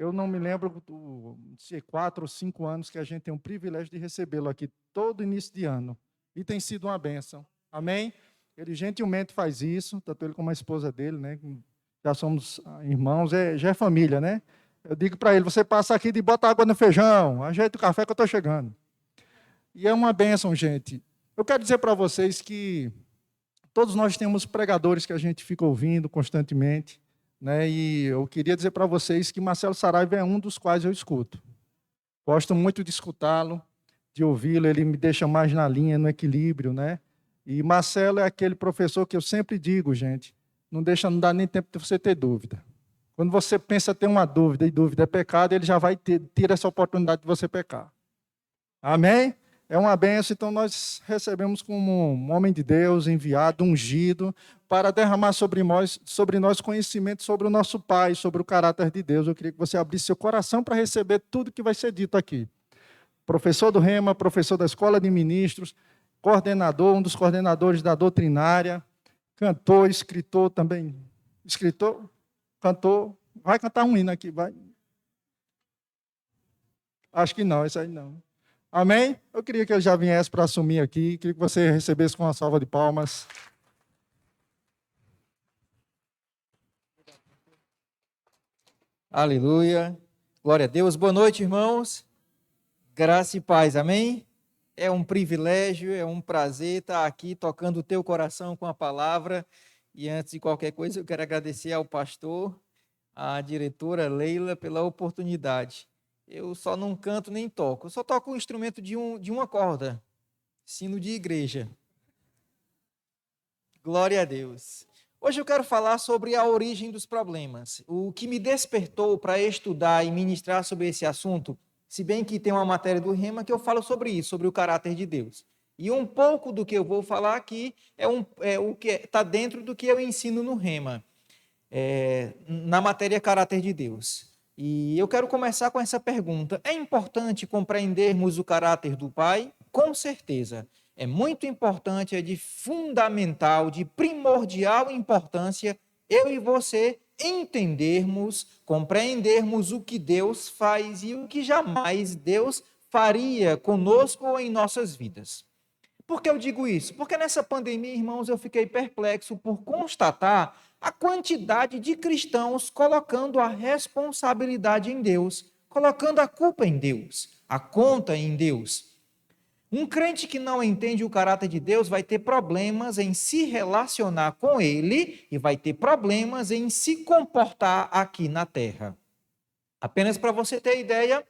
Eu não me lembro se 4 ou 5 anos que a gente tem o privilégio de recebê-lo aqui todo início de ano. E tem sido uma bênção. Amém? Ele gentilmente faz isso, tanto ele como a esposa dele, né? Já somos irmãos, já é família, né? Eu digo para ele, você passa aqui e bota água no feijão, ajeita o café que eu estou chegando. E é uma bênção, gente. Eu quero dizer para vocês que todos nós temos pregadores que a gente fica ouvindo constantemente, né? E eu queria dizer para vocês que Marcelo Saraiva é um dos quais eu escuto. Gosto muito de escutá-lo, de ouvi-lo, ele me deixa mais na linha, no equilíbrio, né? E Marcelo é aquele professor que eu sempre digo, gente, não dá nem tempo de você ter dúvida. Quando você pensa ter uma dúvida, e dúvida é pecado, ele já vai ter essa oportunidade de você pecar. Amém? É uma bênção, então nós recebemos como um homem de Deus, enviado, ungido, para derramar sobre nós conhecimento sobre o nosso Pai, sobre o caráter de Deus. Eu queria que você abrisse seu coração para receber tudo que vai ser dito aqui. Professor do Rema, professor da Escola de Ministros, coordenador, um dos coordenadores da doutrinária, cantor, escritor também. Escritor, cantor, vai cantar um hino aqui, vai. Acho que não, isso aí não. Amém? Eu queria que ele já viesse para assumir aqui, queria que você recebesse com uma salva de palmas. Aleluia. Glória a Deus. Boa noite, irmãos. Graça e paz. Amém? É um privilégio, é um prazer estar aqui tocando o teu coração com a palavra. E antes de qualquer coisa, eu quero agradecer ao pastor, à diretora Leila, pela oportunidade. Eu só não canto nem toco, eu só toco o instrumento de uma corda, sino de igreja. Glória a Deus. Hoje eu quero falar sobre a origem dos problemas. O que me despertou para estudar e ministrar sobre esse assunto, se bem que tem uma matéria do Rema que eu falo sobre isso, sobre o caráter de Deus. E um pouco do que eu vou falar aqui é o que está dentro do que eu ensino no Rema, na matéria caráter de Deus. E eu quero começar com essa pergunta. É importante compreendermos o caráter do Pai? Com certeza. É muito importante, é de fundamental, de primordial importância, eu e você entendermos, compreendermos o que Deus faz e o que jamais Deus faria conosco ou em nossas vidas. Por que eu digo isso? Porque nessa pandemia, irmãos, eu fiquei perplexo por constatar a quantidade de cristãos colocando a responsabilidade em Deus, colocando a culpa em Deus, a conta em Deus. Um crente que não entende o caráter de Deus vai ter problemas em se relacionar com Ele e vai ter problemas em se comportar aqui na terra. Apenas para você ter ideia,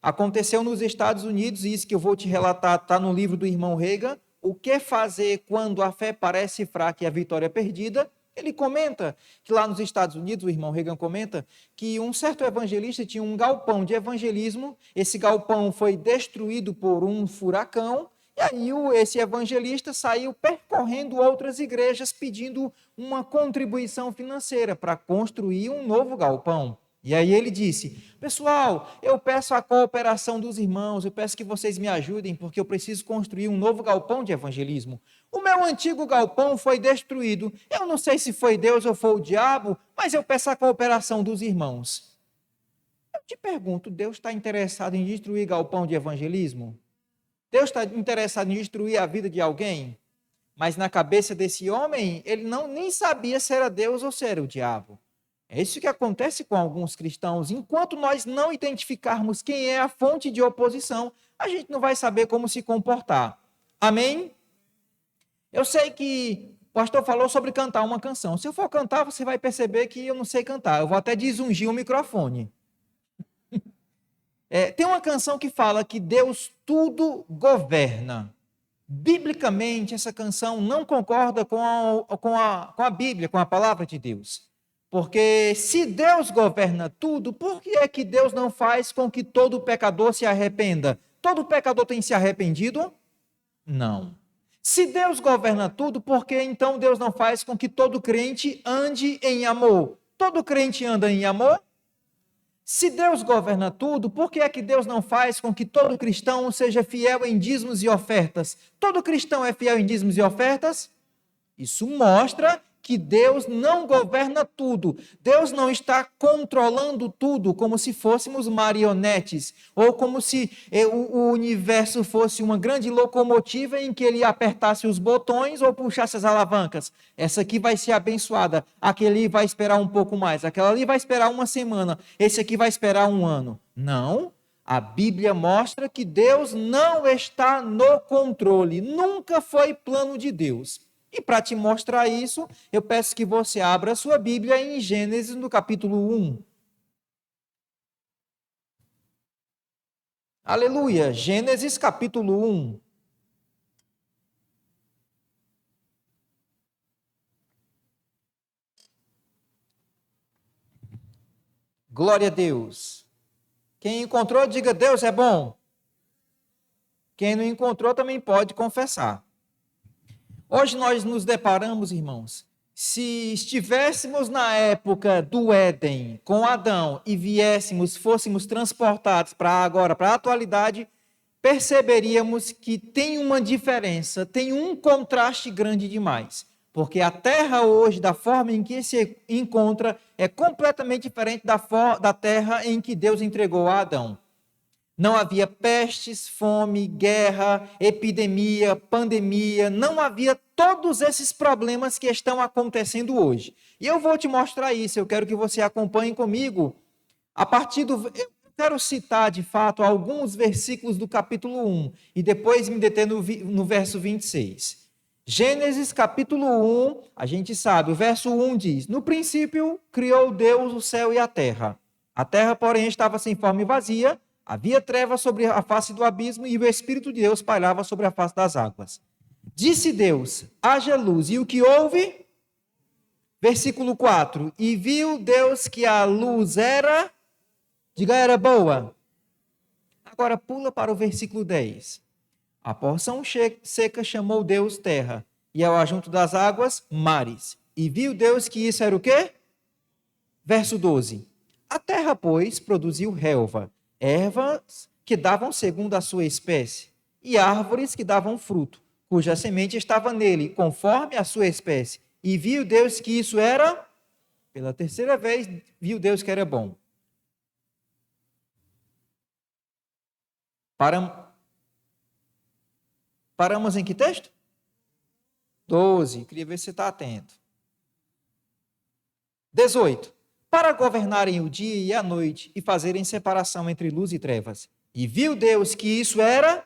aconteceu nos Estados Unidos, e isso que eu vou te relatar está no livro do irmão Reagan, O que fazer quando a fé parece fraca e a vitória é perdida. Ele comenta que lá nos Estados Unidos, o irmão Reagan comenta, que um certo evangelista tinha um galpão de evangelismo, esse galpão foi destruído por um furacão, e aí esse evangelista saiu percorrendo outras igrejas pedindo uma contribuição financeira para construir um novo galpão. E aí ele disse, pessoal, eu peço a cooperação dos irmãos, eu peço que vocês me ajudem, porque eu preciso construir um novo galpão de evangelismo. O meu antigo galpão foi destruído, eu não sei se foi Deus ou foi o diabo, mas eu peço a cooperação dos irmãos. Eu te pergunto, Deus está interessado em destruir galpão de evangelismo? Deus está interessado em destruir a vida de alguém? Mas na cabeça desse homem, ele nem sabia se era Deus ou se era o diabo. É isso que acontece com alguns cristãos. Enquanto nós não identificarmos quem é a fonte de oposição, a gente não vai saber como se comportar. Amém? Eu sei que o pastor falou sobre cantar uma canção. Se eu for cantar, você vai perceber que eu não sei cantar. Eu vou até desungir o microfone. Tem uma canção que fala que Deus tudo governa. Biblicamente, essa canção não concorda com a Bíblia, com a palavra de Deus. Porque se Deus governa tudo, por que é que Deus não faz com que todo pecador se arrependa? Todo pecador tem se arrependido? Não. Se Deus governa tudo, por que então Deus não faz com que todo crente ande em amor? Todo crente anda em amor? Se Deus governa tudo, por que é que Deus não faz com que todo cristão seja fiel em dízimos e ofertas? Todo cristão é fiel em dízimos e ofertas? Isso mostra que Deus não governa tudo. Deus não está controlando tudo como se fôssemos marionetes, ou como se o universo fosse uma grande locomotiva em que ele apertasse os botões ou puxasse as alavancas. Essa aqui vai ser abençoada, aquele vai esperar um pouco mais, aquela ali vai esperar uma semana, esse aqui vai esperar um ano. Não. A Bíblia mostra que Deus não está no controle, nunca foi plano de Deus. E para te mostrar isso, eu peço que você abra a sua Bíblia em Gênesis, no capítulo 1. Aleluia! Gênesis, capítulo 1. Glória a Deus. Quem encontrou, diga: Deus é bom. Quem não encontrou também pode confessar. Hoje nós nos deparamos, irmãos, se estivéssemos na época do Éden com Adão e fôssemos transportados para agora, para a atualidade, perceberíamos que tem uma diferença, tem um contraste grande demais. Porque a terra hoje, da forma em que se encontra, é completamente diferente da terra em que Deus entregou a Adão. Não havia pestes, fome, guerra, epidemia, pandemia, não havia todos esses problemas que estão acontecendo hoje. E eu vou te mostrar isso, eu quero que você acompanhe comigo. Eu quero citar, de fato, alguns versículos do capítulo 1 e depois me deter no verso 26. Gênesis capítulo 1, a gente sabe, o verso 1 diz: No princípio criou Deus o céu e a terra. A terra, porém, estava sem forma e vazia, havia trevas sobre a face do abismo e o Espírito de Deus pairava sobre a face das águas. Disse Deus: haja luz. E o que houve? Versículo 4. E viu Deus que a luz era, diga, era boa. Agora pula para o versículo 10. A porção seca chamou Deus terra, e ao ajunto das águas, mares. E viu Deus que isso era o quê? Verso 12. A terra, pois, produziu relva, ervas que davam segundo a sua espécie, e árvores que davam fruto, cuja semente estava nele, conforme a sua espécie. E viu Deus que isso era, pela terceira vez, viu Deus que era bom. Paramos em que texto? 12. Queria ver se você está atento. 18. Para governarem o dia e a noite e fazerem separação entre luz e trevas. E viu Deus que isso era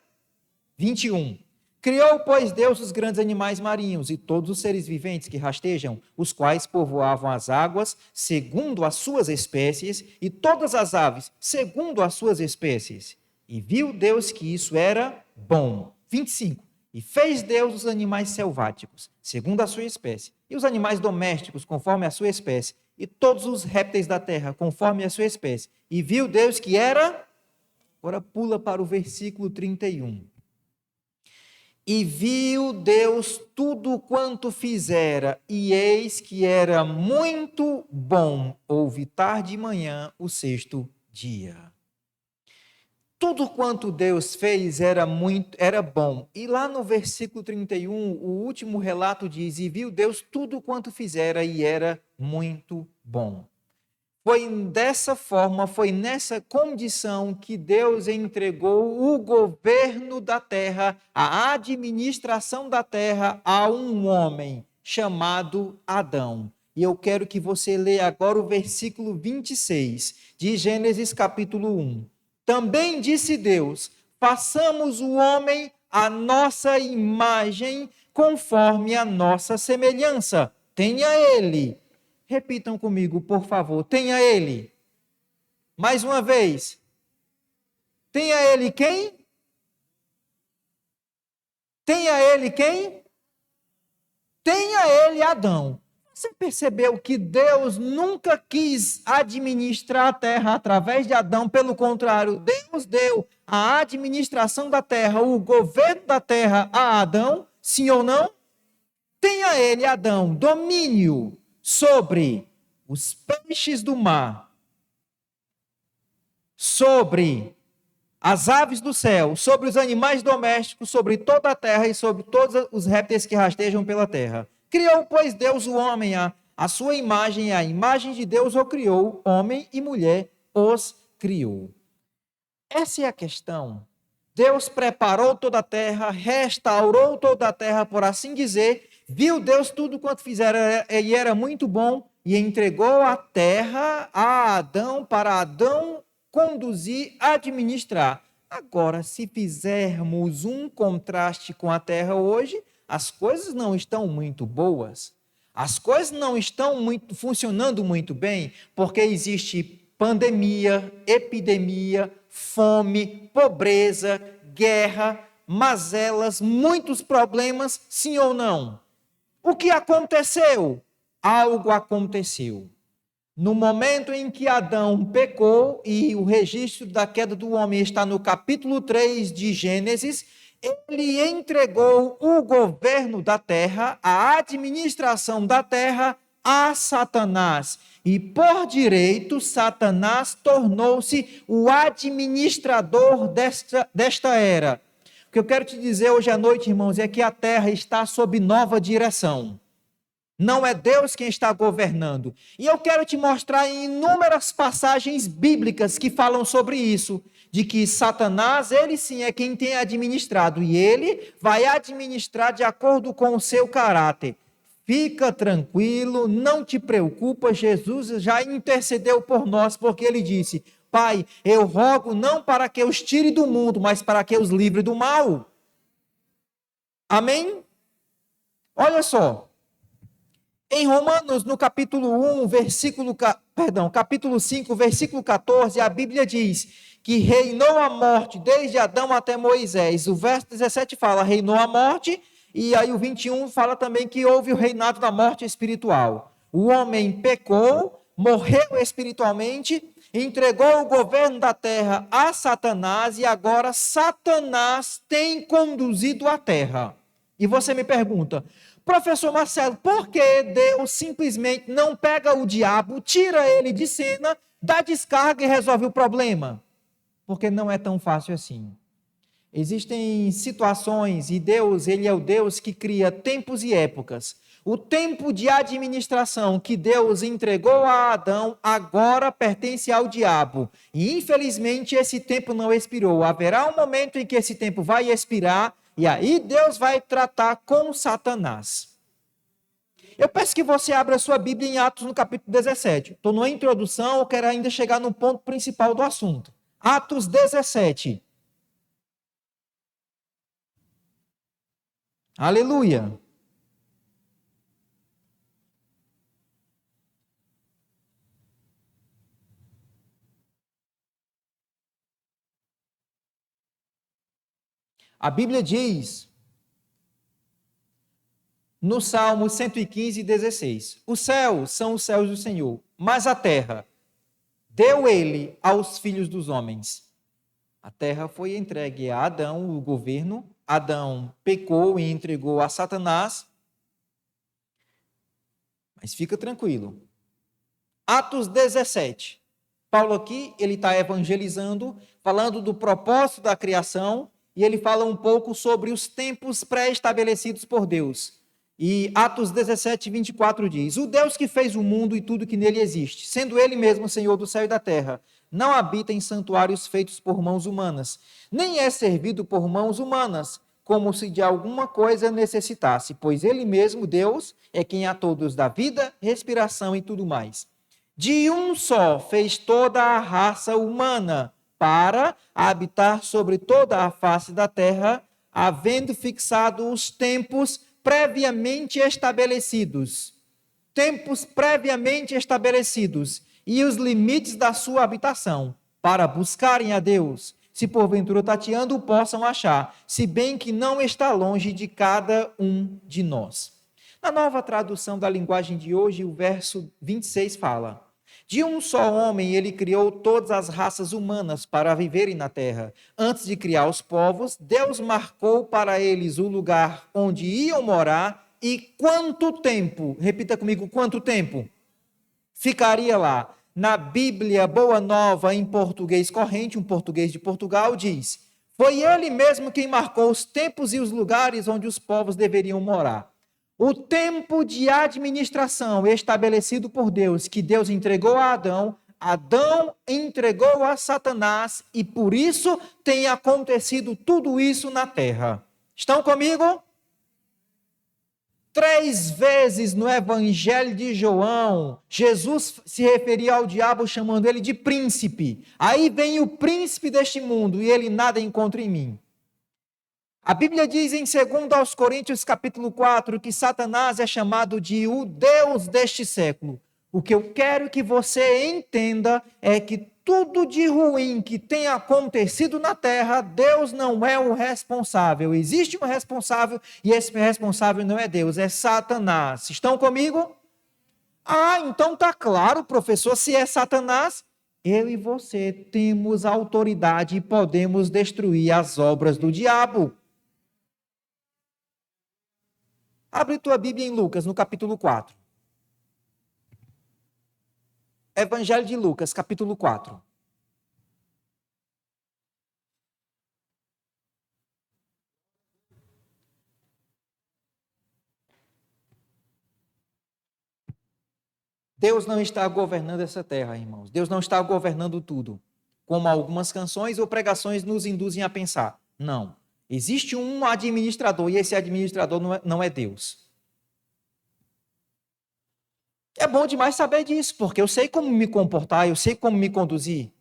21. Criou, pois, Deus os grandes animais marinhos e todos os seres viventes que rastejam, os quais povoavam as águas segundo as suas espécies e todas as aves segundo as suas espécies. E viu Deus que isso era bom. 25. E fez Deus os animais selváticos, segundo a sua espécie, e os animais domésticos, conforme a sua espécie, e todos os répteis da terra, conforme a sua espécie. E viu Deus que era... Agora pula para o versículo 31. E viu Deus tudo quanto fizera, e eis que era muito bom. Houve tarde e manhã o sexto dia. Tudo quanto Deus fez era bom. E lá no versículo 31, o último relato diz: e viu Deus tudo quanto fizera e era muito bom. Foi dessa forma, foi nessa condição que Deus entregou o governo da terra, a administração da terra a um homem chamado Adão. E eu quero que você leia agora o versículo 26 de Gênesis capítulo 1. Também disse Deus: façamos o homem à nossa imagem, conforme a nossa semelhança. Tenha ele. Repitam comigo, por favor. Tenha ele. Mais uma vez. Tenha ele quem? Tenha ele quem? Tenha ele Adão. Você percebeu que Deus nunca quis administrar a terra através de Adão? Pelo contrário, Deus deu a administração da terra, o governo da terra a Adão, sim ou não? Tenha ele, Adão, domínio sobre os peixes do mar, sobre as aves do céu, sobre os animais domésticos, sobre toda a terra e sobre todos os répteis que rastejam pela terra. Criou, pois, Deus o homem, a sua imagem, a imagem de Deus o criou, homem e mulher os criou. Essa é a questão. Deus preparou toda a terra, restaurou toda a terra, por assim dizer, viu Deus tudo quanto fizera e era muito bom, e entregou a terra a Adão, para Adão conduzir, administrar. Agora, se fizermos um contraste com a terra hoje, as coisas não estão muito boas. As coisas não estão funcionando muito bem, porque existe pandemia, epidemia, fome, pobreza, guerra, mazelas, muitos problemas, sim ou não? O que aconteceu? Algo aconteceu. No momento em que Adão pecou, e o registro da queda do homem está no capítulo 3 de Gênesis, ele entregou o governo da terra, a administração da terra, a Satanás. E por direito, Satanás tornou-se o administrador desta era. O que eu quero te dizer hoje à noite, irmãos, é que a terra está sob nova direção. Não é Deus quem está governando. E eu quero te mostrar em inúmeras passagens bíblicas que falam sobre isso, de que Satanás, ele sim é quem tem administrado, e ele vai administrar de acordo com o seu caráter. Fica tranquilo, não te preocupa, Jesus já intercedeu por nós, porque ele disse: Pai, eu rogo não para que os tire do mundo, mas para que os livre do mal. Amém? Olha só. Em Romanos, no capítulo 1, capítulo 5, versículo 14, a Bíblia diz que reinou a morte desde Adão até Moisés. O verso 17 fala, reinou a morte, e aí o 21 fala também que houve o reinado da morte espiritual. O homem pecou, morreu espiritualmente, entregou o governo da terra a Satanás, e agora Satanás tem conduzido a terra. E você me pergunta: Professor Marcelo, por que Deus simplesmente não pega o diabo, tira ele de cena, dá descarga e resolve o problema? Porque não é tão fácil assim. Existem situações, e Deus, ele é o Deus que cria tempos e épocas. O tempo de administração que Deus entregou a Adão agora pertence ao diabo. E infelizmente esse tempo não expirou. Haverá um momento em que esse tempo vai expirar, e aí Deus vai tratar com Satanás. Eu peço que você abra a sua Bíblia em Atos no capítulo 17. Estou numa introdução, eu quero ainda chegar no ponto principal do assunto. Atos 17. Aleluia. A Bíblia diz, no Salmo 115, 16, os céus são os céus do Senhor, mas a terra deu ele aos filhos dos homens. A terra foi entregue a Adão, o governo. Adão pecou e entregou a Satanás. Mas fica tranquilo. Atos 17. Paulo aqui, ele está evangelizando, falando do propósito da criação, e ele fala um pouco sobre os tempos pré-estabelecidos por Deus. E Atos 17, 24 diz, o Deus que fez o mundo e tudo que nele existe, sendo ele mesmo Senhor do céu e da terra, não habita em santuários feitos por mãos humanas, nem é servido por mãos humanas, como se de alguma coisa necessitasse, pois ele mesmo, Deus, é quem a todos dá vida, respiração e tudo mais. De um só fez toda a raça humana, para habitar sobre toda a face da terra, havendo fixado os tempos previamente estabelecidos. Tempos previamente estabelecidos e os limites da sua habitação, para buscarem a Deus, se porventura tateando o possam achar, se bem que não está longe de cada um de nós. Na nova tradução da linguagem de hoje, o verso 26 fala, de um só homem ele criou todas as raças humanas para viverem na terra. Antes de criar os povos, Deus marcou para eles o lugar onde iam morar e quanto tempo, repita comigo, quanto tempo ficaria lá. Na Bíblia Boa Nova, em português corrente, um português de Portugal, diz, foi ele mesmo quem marcou os tempos e os lugares onde os povos deveriam morar. O tempo de administração estabelecido por Deus, que Deus entregou a Adão, Adão entregou a Satanás e por isso tem acontecido tudo isso na terra. Estão comigo? 3 vezes no Evangelho de João, Jesus se referia ao diabo chamando ele de príncipe. Aí vem o príncipe deste mundo e ele nada encontra em mim. A Bíblia diz em 2 Coríntios capítulo 4 que Satanás é chamado de o Deus deste século. O que eu quero que você entenda é que tudo de ruim que tem acontecido na terra, Deus não é o responsável. Existe um responsável e esse responsável não é Deus, é Satanás. Estão comigo? Ah, então tá claro, professor, se é Satanás, eu e você temos autoridade e podemos destruir as obras do diabo. Abre tua Bíblia em Lucas, no capítulo 4. Evangelho de Lucas, capítulo 4. Deus não está governando essa terra, irmãos. Deus não está governando tudo, como algumas canções ou pregações nos induzem a pensar. Não. Existe um administrador e esse administrador não é Deus. É bom demais saber disso, porque eu sei como me comportar, eu sei como me conduzir.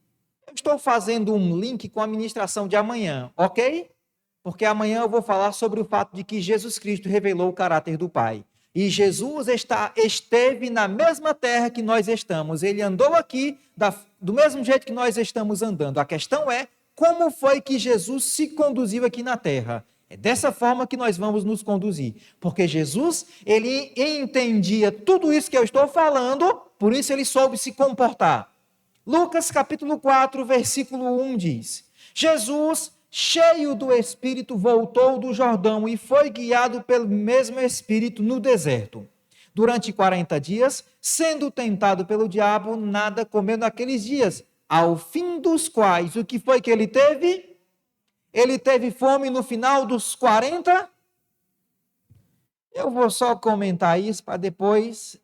Eu estou fazendo um link com a ministração de amanhã, ok? Porque amanhã eu vou falar sobre o fato de que Jesus Cristo revelou o caráter do Pai. E Jesus esteve na mesma terra que nós estamos. Ele andou aqui do mesmo jeito que nós estamos andando. A questão é como foi que Jesus se conduziu aqui na terra. É dessa forma que nós vamos nos conduzir. Porque Jesus, ele entendia tudo isso que eu estou falando, por isso ele soube se comportar. Lucas capítulo 4, versículo 1 diz: Jesus, cheio do Espírito, voltou do Jordão e foi guiado pelo mesmo Espírito no deserto. Durante 40 dias, sendo tentado pelo diabo, nada comeu naqueles dias, ao fim dos quais, o que foi que ele teve? Ele teve fome no final dos 40? Eu vou só comentar isso para depois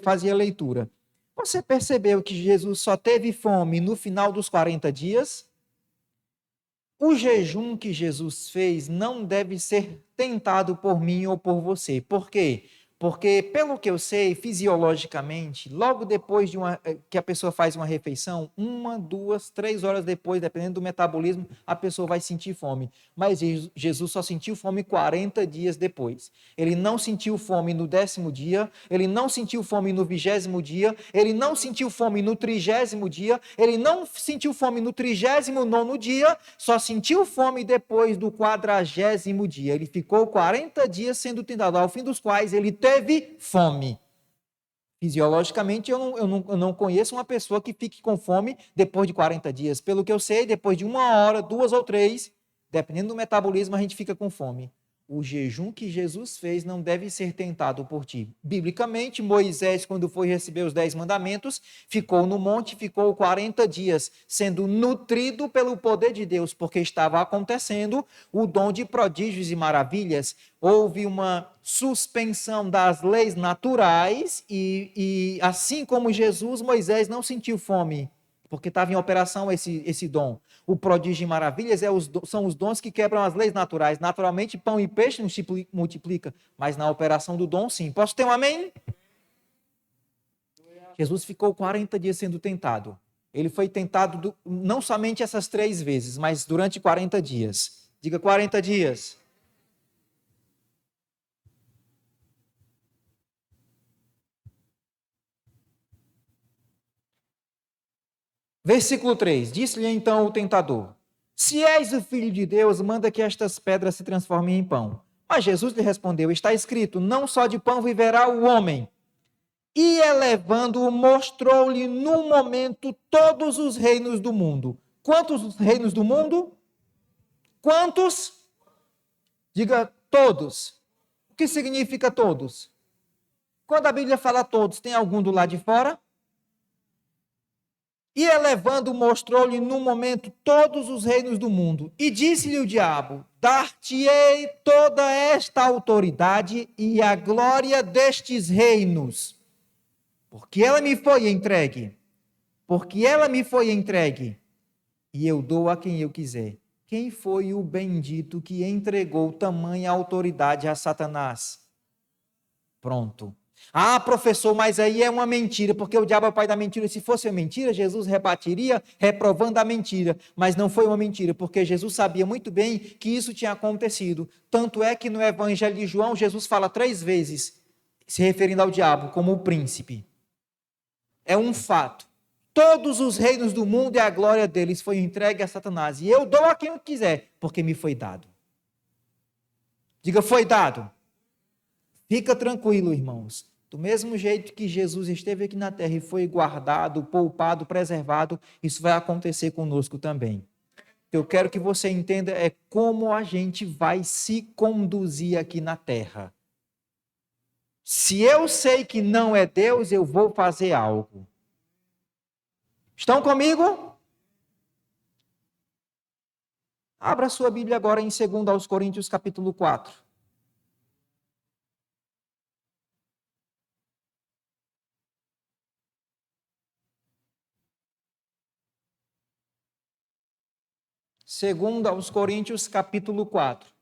fazer a leitura. Você percebeu que Jesus só teve fome no final dos 40 dias? O jejum que Jesus fez não deve ser tentado por mim ou por você. Por quê? Porque, pelo que eu sei, fisiologicamente, logo depois que a pessoa faz uma refeição, 1, 2, 3 horas depois, dependendo do metabolismo, a pessoa vai sentir fome. Mas Jesus só sentiu fome 40 dias depois. Ele não sentiu fome no 10º dia, ele não sentiu fome no 20º dia, ele não sentiu fome no 30º dia, ele não sentiu fome no 39º dia, só sentiu fome depois do 40º dia. Ele ficou 40 dias sendo tentado, ao fim dos quais ele teve fome. Fisiologicamente, eu não conheço uma pessoa que fique com fome depois de 40 dias. Pelo que eu sei, depois de 1 hora, 2 ou 3, dependendo do metabolismo, a gente fica com fome. O jejum que Jesus fez não deve ser tentado por ti. Biblicamente, Moisés, quando foi receber os 10 mandamentos, ficou no monte, ficou 40 dias, sendo nutrido pelo poder de Deus, porque estava acontecendo o dom de prodígios e maravilhas. Houve uma suspensão das leis naturais e assim como Jesus, Moisés não sentiu fome, porque estava em operação esse dom. O prodígio e maravilhas são os dons que quebram as leis naturais. Naturalmente, pão e peixe não se multiplica, mas na operação do dom, sim. Posso ter um amém? Jesus ficou 40 dias sendo tentado. Ele foi tentado não somente essas 3 vezes, mas durante 40 dias. Diga 40 dias. Versículo 3, disse-lhe então o tentador: se és o Filho de Deus, manda que estas pedras se transformem em pão. Mas Jesus lhe respondeu: está escrito, não só de pão viverá o homem. E elevando-o, mostrou-lhe num momento todos os reinos do mundo. Quantos reinos do mundo? Quantos? Diga todos. O que significa todos? Quando a Bíblia fala todos, tem algum do lado de fora? E elevando, mostrou-lhe no momento todos os reinos do mundo. E disse-lhe o diabo: dar-te-ei toda esta autoridade e a glória destes reinos, porque ela me foi entregue. Porque ela me foi entregue, e eu dou a quem eu quiser. Quem foi o bendito que entregou tamanha autoridade a Satanás? Pronto. Ah, professor, mas aí é uma mentira, porque o diabo é o pai da mentira. Se fosse uma mentira, Jesus rebatiria, reprovando a mentira. Mas não foi uma mentira, porque Jesus sabia muito bem que isso tinha acontecido. Tanto é que no Evangelho de João, Jesus fala 3 vezes, se referindo ao diabo como o príncipe. É um fato. Todos os reinos do mundo e a glória deles foi entregue a Satanás. E eu dou a quem eu quiser, porque me foi dado. Diga, foi dado. Fica tranquilo, irmãos. Do mesmo jeito que Jesus esteve aqui na terra e foi guardado, poupado, preservado, isso vai acontecer conosco também. Eu quero que você entenda como a gente vai se conduzir aqui na terra. Se eu sei que não é Deus, eu vou fazer algo. Estão comigo? Abra sua Bíblia agora em 2 Coríntios capítulo 4. Segundo aos Coríntios capítulo 4.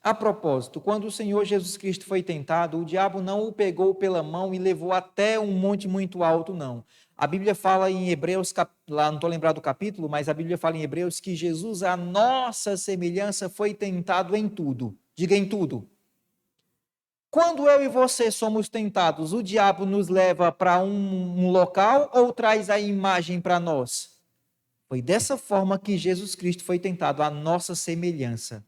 A propósito, quando o Senhor Jesus Cristo foi tentado, o diabo não o pegou pela mão e levou até um monte muito alto, não. A Bíblia fala em Hebreus, lá não estou lembrado do capítulo, mas a Bíblia fala em Hebreus que Jesus, a nossa semelhança, foi tentado em tudo. Diga em tudo. Quando eu e você somos tentados, o diabo nos leva para um local ou traz a imagem para nós? Foi dessa forma que Jesus Cristo foi tentado, a nossa semelhança.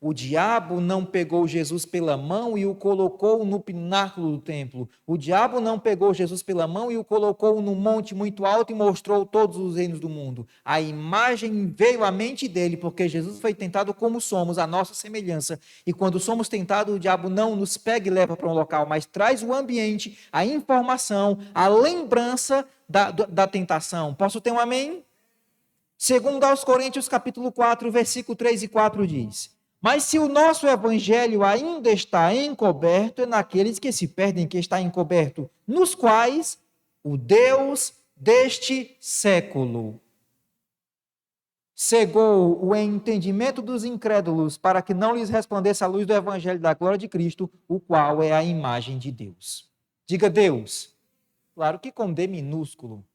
O diabo não pegou Jesus pela mão e o colocou no pináculo do templo. O diabo não pegou Jesus pela mão e o colocou num monte muito alto e mostrou todos os reinos do mundo. A imagem veio à mente dele, porque Jesus foi tentado como somos, a nossa semelhança. E quando somos tentados, o diabo não nos pega e leva para um local, mas traz o ambiente, a informação, a lembrança da tentação. Posso ter um amém? Segundo aos Coríntios capítulo 4, versículo 3 e 4 diz: mas se o nosso evangelho ainda está encoberto, é naqueles que se perdem que está encoberto, nos quais o Deus deste século cegou o entendimento dos incrédulos para que não lhes resplandeça a luz do evangelho da glória de Cristo, o qual é a imagem de Deus. Diga Deus. Claro que com D minúsculo.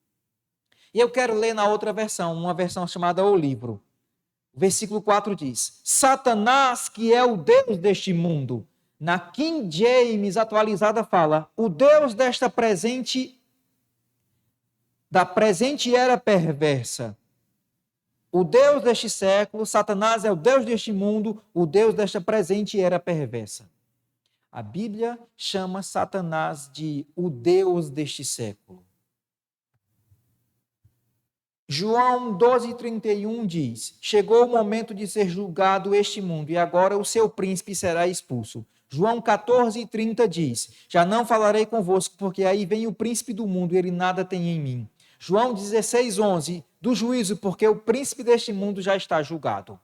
E eu quero ler na outra versão, uma versão chamada O Livro. O versículo 4 diz: Satanás, que é o Deus deste mundo. Na King James atualizada fala: o Deus da presente era perversa. O Deus deste século, Satanás é o Deus deste mundo, o Deus desta presente era perversa. A Bíblia chama Satanás de o Deus deste século. João 12,31 diz: chegou o momento de ser julgado este mundo, e agora o seu príncipe será expulso. João 14,30 diz: já não falarei convosco, porque aí vem o príncipe do mundo, e ele nada tem em mim. João 16,11, do juízo, porque o príncipe deste mundo já está julgado.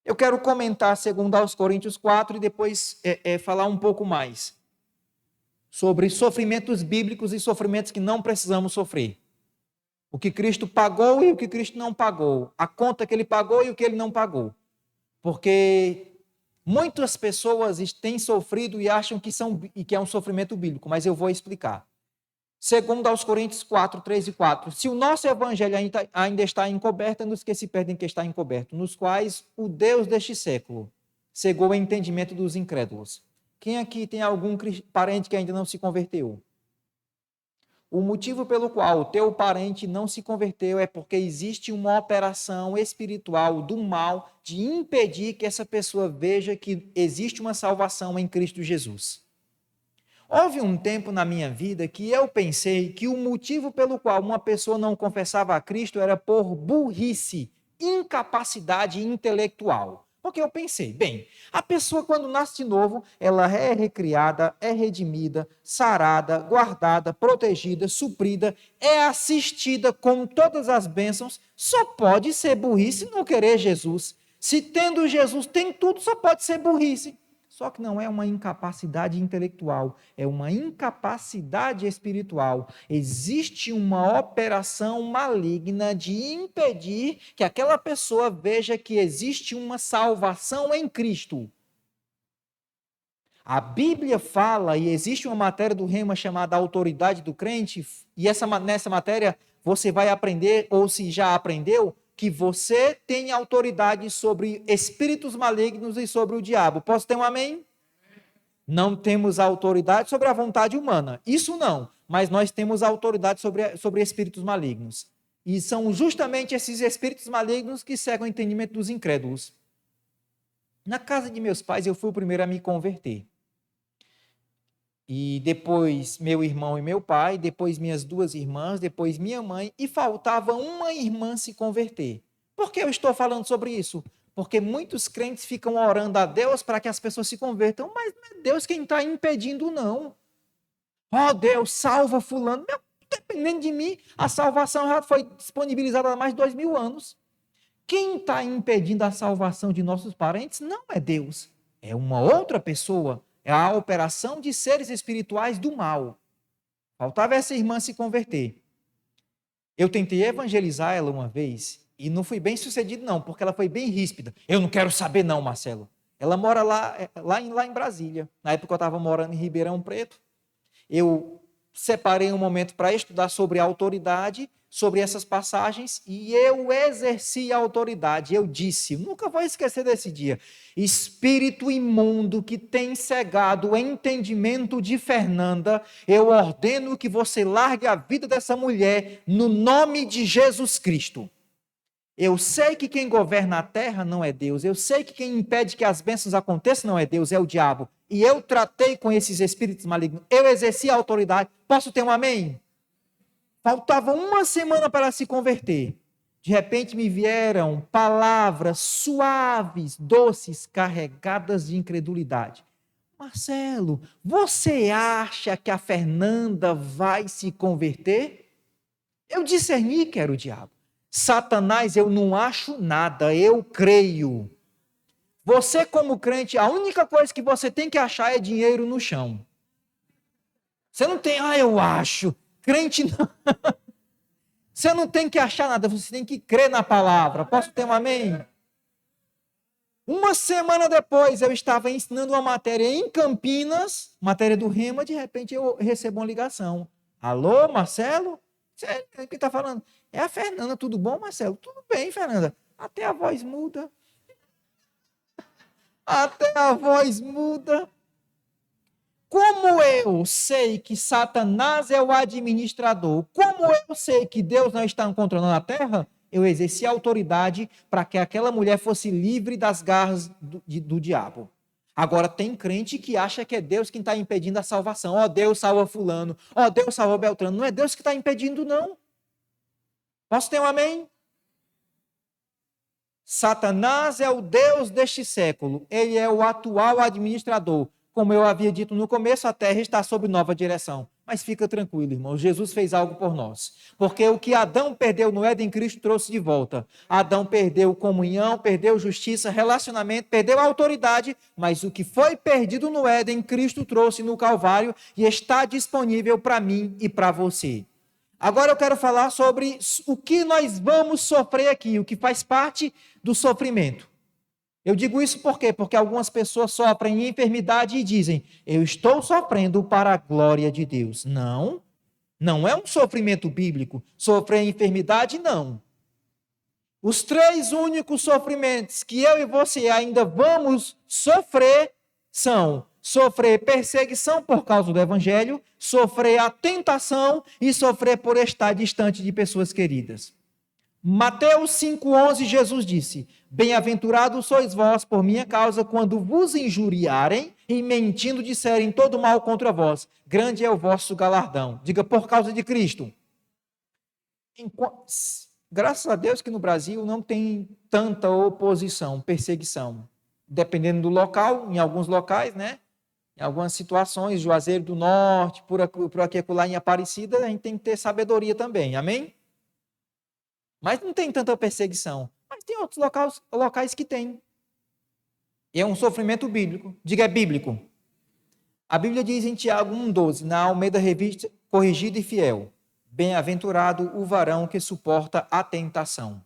Eu quero comentar segundo aos Coríntios 4 e depois falar um pouco mais sobre sofrimentos bíblicos e sofrimentos que não precisamos sofrer. O que Cristo pagou e o que Cristo não pagou. A conta que ele pagou e o que ele não pagou. Porque muitas pessoas têm sofrido e acham que é um sofrimento bíblico, mas eu vou explicar. Segundo aos Coríntios 4, 3 e 4. Se o nosso evangelho ainda está encoberto, nos que se perdem que está encoberto, nos quais o Deus deste século cegou o entendimento dos incrédulos. Quem aqui tem algum parente que ainda não se converteu? O motivo pelo qual o teu parente não se converteu é porque existe uma operação espiritual do mal de impedir que essa pessoa veja que existe uma salvação em Cristo Jesus. Houve um tempo na minha vida que eu pensei que o motivo pelo qual uma pessoa não confessava a Cristo era por burrice, incapacidade intelectual. Porque eu pensei, bem, a pessoa quando nasce de novo, ela é recriada, é redimida, sarada, guardada, protegida, suprida, é assistida com todas as bênçãos, só pode ser burrice não querer Jesus. Se tendo Jesus tem tudo, só pode ser burrice. Só que não é uma incapacidade intelectual, é uma incapacidade espiritual. Existe uma operação maligna de impedir que aquela pessoa veja que existe uma salvação em Cristo. A Bíblia fala, e existe uma matéria do Rema chamada Autoridade do Crente, e nessa matéria você vai aprender, ou se já aprendeu, que você tem autoridade sobre espíritos malignos e sobre o diabo. Posso ter um amém? Não temos autoridade sobre a vontade humana. Isso não. Mas nós temos autoridade sobre espíritos malignos. E são justamente esses espíritos malignos que cegam o entendimento dos incrédulos. Na casa de meus pais, eu fui o primeiro a me converter. E depois meu irmão e meu pai, depois minhas duas irmãs, depois minha mãe, e faltava uma irmã se converter. Por que eu estou falando sobre isso? Porque muitos crentes ficam orando a Deus para que as pessoas se convertam, mas não é Deus quem está impedindo, não. Ó Deus, salva fulano. Meu, dependendo de mim, a salvação já foi disponibilizada há mais de 2000 anos. Quem está impedindo a salvação de nossos parentes não é Deus, é uma outra pessoa. É a operação de seres espirituais do mal. Faltava essa irmã se converter. Eu tentei evangelizar ela uma vez e não fui bem sucedido não, porque ela foi bem ríspida. Eu não quero saber não, Marcelo. Ela mora lá em Brasília. Na época eu estava morando em Ribeirão Preto. Eu separei um momento para estudar sobre a autoridade, sobre essas passagens, e eu exerci a autoridade. Eu disse, nunca vou esquecer desse dia, espírito imundo que tem cegado o entendimento de Fernanda, eu ordeno que você largue a vida dessa mulher no nome de Jesus Cristo. Eu sei que quem governa a terra não é Deus, eu sei que quem impede que as bênçãos aconteçam não é Deus, é o diabo. E eu tratei com esses espíritos malignos, eu exerci a autoridade. Posso ter um amém? Faltava uma semana para se converter. De repente me vieram palavras suaves, doces, carregadas de incredulidade. Marcelo, você acha que a Fernanda vai se converter? Eu discerni que era o diabo. Satanás, eu não acho nada, eu creio. Você, como crente, a única coisa que você tem que achar é dinheiro no chão. Você não tem, eu acho. Crente não. Você não tem que achar nada, você tem que crer na palavra. Posso ter um amém? Uma semana depois, eu estava ensinando uma matéria em Campinas, matéria do Rema, de repente eu recebo uma ligação. Alô, Marcelo? Quem está falando? É a Fernanda, tudo bom, Marcelo? Tudo bem, Fernanda. Até a voz muda. Até a voz muda. Como eu sei que Satanás é o administrador, como eu sei que Deus não está controlando a terra, eu exerci a autoridade para que aquela mulher fosse livre das garras do diabo. Agora, tem crente que acha que é Deus quem está impedindo a salvação. Ó, Deus salva fulano. Ó, Deus salva Beltrano. Não é Deus que está impedindo, não. Posso ter um amém? Satanás é o Deus deste século. Ele é o atual administrador. Como eu havia dito no começo, a terra está sob nova direção. Mas fica tranquilo, irmão, Jesus fez algo por nós. Porque o que Adão perdeu no Éden, Cristo trouxe de volta. Adão perdeu comunhão, perdeu justiça, relacionamento, perdeu autoridade, mas o que foi perdido no Éden, Cristo trouxe no Calvário e está disponível para mim e para você. Agora eu quero falar sobre o que nós vamos sofrer aqui, o que faz parte do sofrimento. Eu digo isso por quê? Porque algumas pessoas sofrem enfermidade e dizem, eu estou sofrendo para a glória de Deus. Não, não é um sofrimento bíblico. Sofrer enfermidade, não. Os 3 únicos sofrimentos que eu e você ainda vamos sofrer são sofrer perseguição por causa do evangelho, sofrer a tentação e sofrer por estar distante de pessoas queridas. Mateus 5,11, Jesus disse, bem-aventurados sois vós por minha causa, quando vos injuriarem e mentindo disserem todo mal contra vós. Grande é o vosso galardão. Diga, por causa de Cristo. Graças a Deus que no Brasil não tem tanta oposição, perseguição. Dependendo do local, em alguns locais, né? Em algumas situações, Juazeiro do Norte, por aqui acolá em Aparecida, a gente tem que ter sabedoria também, amém? Mas não tem tanta perseguição. Mas tem outros locais que tem. E é um sofrimento bíblico. Diga, é bíblico. A Bíblia diz em Tiago 1,12, na Almeida Revista Corrigida e Fiel: bem-aventurado o varão que suporta a tentação.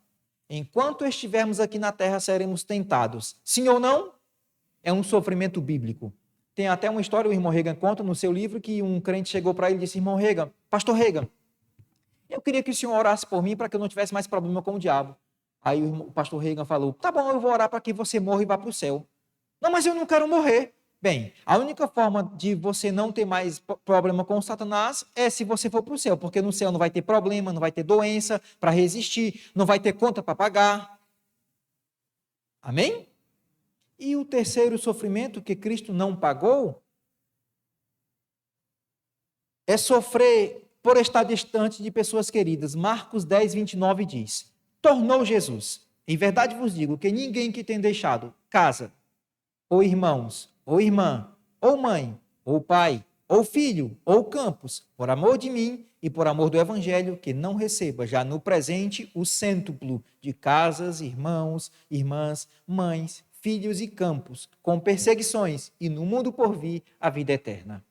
Enquanto estivermos aqui na terra, seremos tentados. Sim ou não? É um sofrimento bíblico. Tem até uma história, o irmão Reagan conta no seu livro, que um crente chegou para ele e disse: irmão Reagan, pastor Reagan, eu queria que o senhor orasse por mim para que eu não tivesse mais problema com o diabo. Aí o pastor Reagan falou: tá bom, eu vou orar para que você morra e vá para o céu. Não, mas eu não quero morrer. Bem, a única forma de você não ter mais problema com o Satanás é se você for para o céu, porque no céu não vai ter problema, não vai ter doença para resistir, não vai ter conta para pagar. Amém? E o terceiro sofrimento que Cristo não pagou é sofrer por estar distante de pessoas queridas. Marcos 10, 29 diz: tornou Jesus, em verdade vos digo, que ninguém que tem deixado casa, ou irmãos, ou irmã, ou mãe, ou pai, ou filho, ou campos, por amor de mim e por amor do evangelho, que não receba já no presente o cêntuplo de casas, irmãos, irmãs, mães, filhos e campos, com perseguições, e no mundo por vir a vida eterna.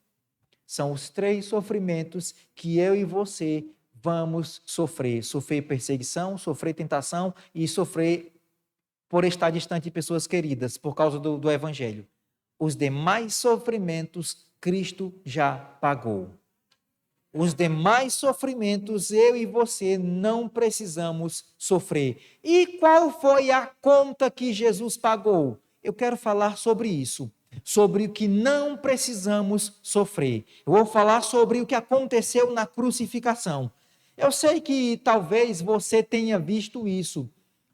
São os 3 sofrimentos que eu e você vamos sofrer. Sofrer perseguição, sofrer tentação e sofrer por estar distante de pessoas queridas, por causa do evangelho. Os demais sofrimentos, Cristo já pagou. Os demais sofrimentos, eu e você não precisamos sofrer. E qual foi a conta que Jesus pagou? Eu quero falar sobre isso, sobre o que não precisamos sofrer. Eu vou falar sobre o que aconteceu na crucificação. Eu sei que talvez você tenha visto isso,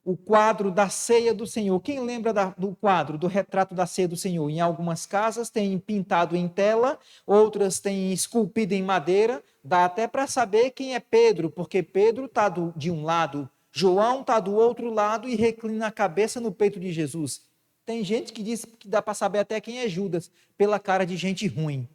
o quadro da ceia do Senhor. Quem lembra do quadro, do retrato da ceia do Senhor? Em algumas casas tem pintado em tela, outras têm esculpido em madeira. Dá até para saber quem é Pedro, porque Pedro está de um lado, João está do outro lado e reclina a cabeça no peito de Jesus. Tem gente que diz que dá para saber até quem é Judas, pela cara de gente ruim.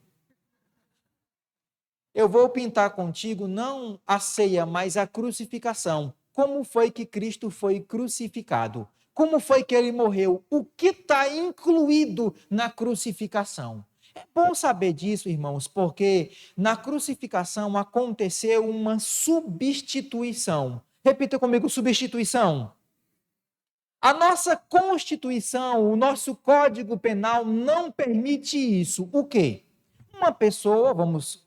Eu vou pintar contigo não a ceia, mas a crucificação. Como foi que Cristo foi crucificado? Como foi que ele morreu? O que está incluído na crucificação? É bom saber disso, irmãos, porque na crucificação aconteceu uma substituição. Repita comigo: substituição. A nossa Constituição, o nosso Código Penal não permite isso. O quê? Uma pessoa, vamos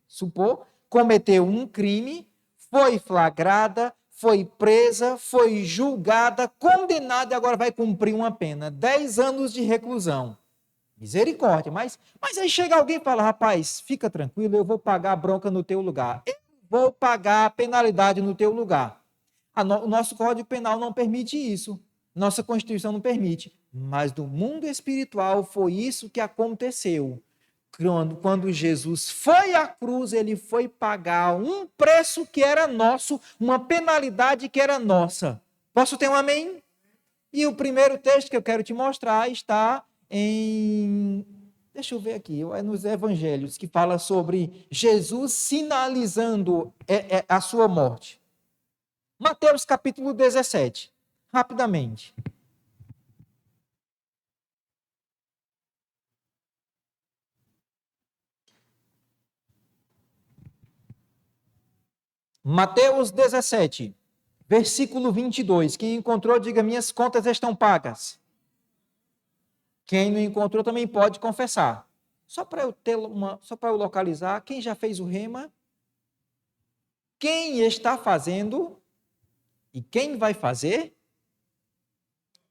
supor, cometeu um crime, foi flagrada, foi presa, foi julgada, condenada e agora vai cumprir uma pena, 10 anos de reclusão. Misericórdia, mas aí chega alguém e fala: rapaz, fica tranquilo, eu vou pagar a bronca no teu lugar. Eu vou pagar a penalidade no teu lugar. O nosso Código Penal não permite isso. Nossa Constituição não permite. Mas no mundo espiritual foi isso que aconteceu. Quando Jesus foi à cruz, ele foi pagar um preço que era nosso, uma penalidade que era nossa. Posso ter um amém? E o primeiro texto que eu quero te mostrar está em... Deixa eu ver aqui, é nos Evangelhos, que fala sobre Jesus sinalizando a sua morte. Mateus capítulo 17, rapidamente. Mateus 17, versículo 22. Quem encontrou, diga: minhas contas estão pagas. Quem não encontrou também pode confessar. Só para eu localizar, quem já fez o rema? Quem está fazendo? E quem vai fazer?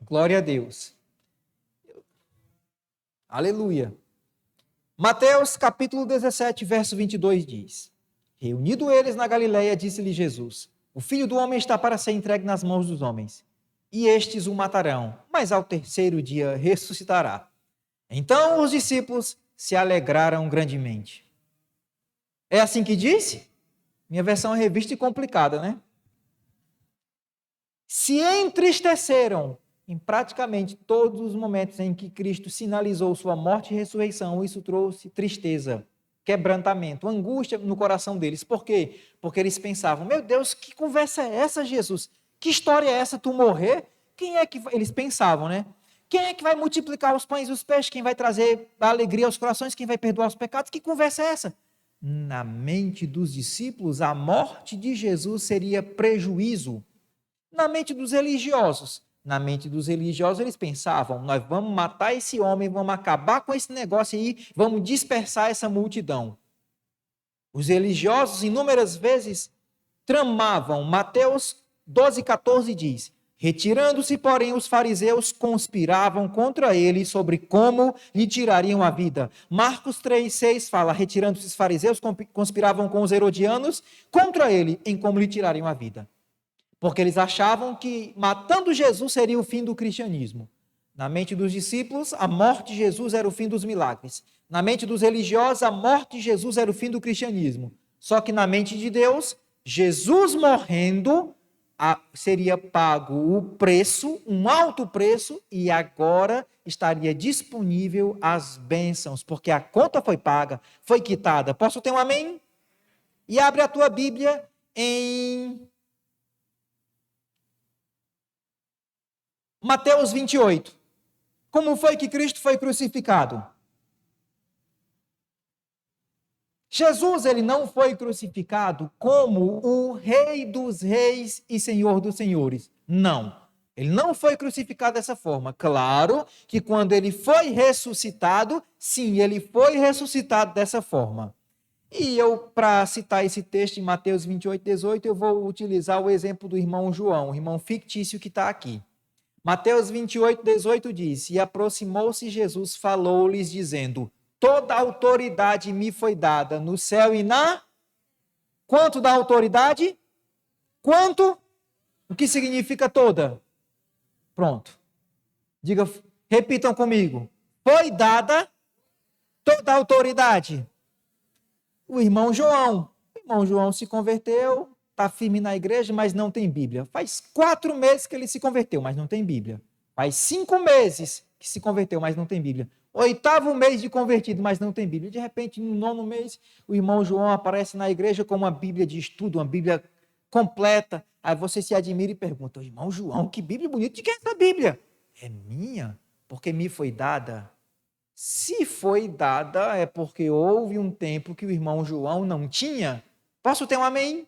Glória a Deus. Aleluia. Mateus capítulo 17, verso 22 diz: reunido eles na Galileia, disse-lhe Jesus: o Filho do Homem está para ser entregue nas mãos dos homens, e estes o matarão, mas ao terceiro dia ressuscitará. Então os discípulos se alegraram grandemente. É assim que disse? Minha versão é revista e complicada, né? se entristeceram em praticamente todos os momentos em que Cristo sinalizou sua morte e ressurreição. Isso trouxe tristeza, quebrantamento, angústia no coração deles. Por quê? Porque eles pensavam, meu Deus, que conversa é essa, Jesus? Que história é essa, tu morrer? Quem é que... Eles pensavam, né? Quem é que vai multiplicar os pães e os peixes? Quem vai trazer a alegria aos corações? Quem vai perdoar os pecados? Que conversa é essa? Na mente dos discípulos, a morte de Jesus seria prejuízo. Na mente dos religiosos, eles pensavam, nós vamos matar esse homem, vamos acabar com esse negócio aí, vamos dispersar essa multidão. Os religiosos, inúmeras vezes, tramavam. Mateus 12,14 diz, retirando-se, porém, os fariseus conspiravam contra ele sobre como lhe tirariam a vida. Marcos 3,6 fala, retirando-se os fariseus, conspiravam com os herodianos contra ele em como lhe tirariam a vida. Porque eles achavam que matando Jesus seria o fim do cristianismo. Na mente dos discípulos, a morte de Jesus era o fim dos milagres. Na mente dos religiosos, a morte de Jesus era o fim do cristianismo. Só que na mente de Deus, Jesus morrendo, seria pago o preço, um alto preço, e agora estaria disponível as bênçãos, porque a conta foi paga, foi quitada. Posso ter um amém? E abre a tua Bíblia em Mateus 28. Como foi que Cristo foi crucificado? Jesus, ele não foi crucificado como o Rei dos Reis e Senhor dos Senhores. Não. Ele não foi crucificado dessa forma. Claro que quando ele foi ressuscitado, sim, ele foi ressuscitado dessa forma. E eu, para citar esse texto em Mateus 28, 18, eu vou utilizar o exemplo do irmão João, o irmão fictício que está aqui. Mateus 28, 18 diz, e aproximou-se Jesus, falou-lhes dizendo, toda autoridade me foi dada no céu e na... Quanto da autoridade? Quanto? O que significa toda? Pronto. Diga, repitam comigo. Foi dada toda a autoridade. O irmão João se converteu, está firme na igreja, mas não tem Bíblia. Faz 4 meses que ele se converteu, mas não tem Bíblia. Faz 5 meses que se converteu, mas não tem Bíblia. 8º mês de convertido, mas não tem Bíblia. De repente, no 9º mês, o irmão João aparece na igreja com uma Bíblia de estudo, uma Bíblia completa. Aí você se admira e pergunta, irmão João, que Bíblia bonita, de quem é essa Bíblia? É minha, porque me foi dada. Se foi dada, é porque houve um tempo que o irmão João não tinha. Posso ter um amém?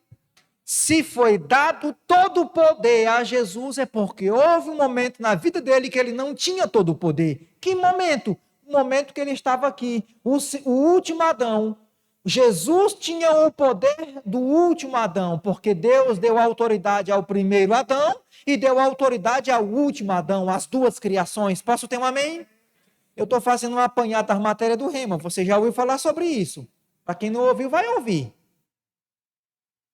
Se foi dado todo o poder a Jesus, é porque houve um momento na vida dele que ele não tinha todo o poder. Que momento? O momento que ele estava aqui, o último Adão. Jesus tinha o poder do último Adão, porque Deus deu autoridade ao primeiro Adão e deu autoridade ao último Adão, as 2 criações. Posso ter um amém? Eu estou fazendo uma apanhada da matéria do Rema. Você já ouviu falar sobre isso? Para quem não ouviu, vai ouvir.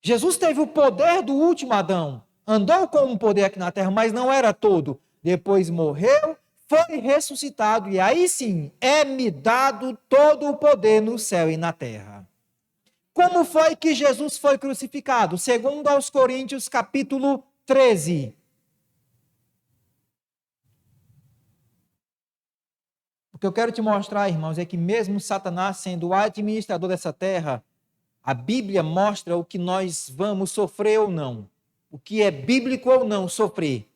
Jesus teve o poder do último Adão. Andou com um poder aqui na terra, mas não era todo. Depois morreu, foi ressuscitado. E aí sim, é-me dado todo o poder no céu e na terra. Como foi que Jesus foi crucificado? Segundo aos Coríntios, capítulo 13. O que eu quero te mostrar, irmãos, é que mesmo Satanás sendo o administrador dessa terra, a Bíblia mostra o que nós vamos sofrer ou não. O que é bíblico ou não sofrer.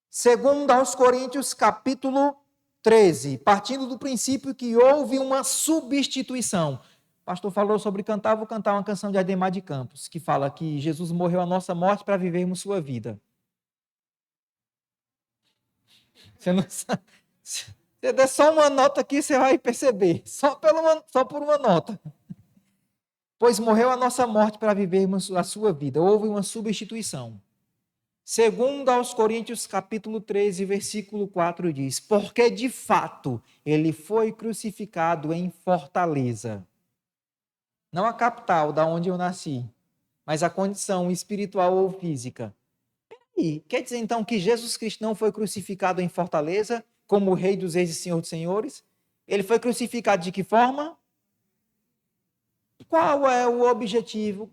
Segundo aos Coríntios, capítulo 13, partindo do princípio que houve uma substituição. O pastor falou sobre cantar, vou cantar uma canção de Ademar de Campos, que fala que Jesus morreu a nossa morte para vivermos sua vida. Você não sabe... Você der só uma nota aqui, você vai perceber. Só por uma nota. Pois morreu a nossa morte para vivermos a sua vida. Houve uma substituição. Segundo aos Coríntios, capítulo 13, versículo 4 diz, porque de fato ele foi crucificado em Fortaleza. Não a capital, da onde eu nasci, mas a condição espiritual ou física. Peraí, quer dizer então que Jesus Cristo não foi crucificado em Fortaleza, como o Rei dos Reis e Senhor dos Senhores? Ele foi crucificado de que forma? Qual é o objetivo?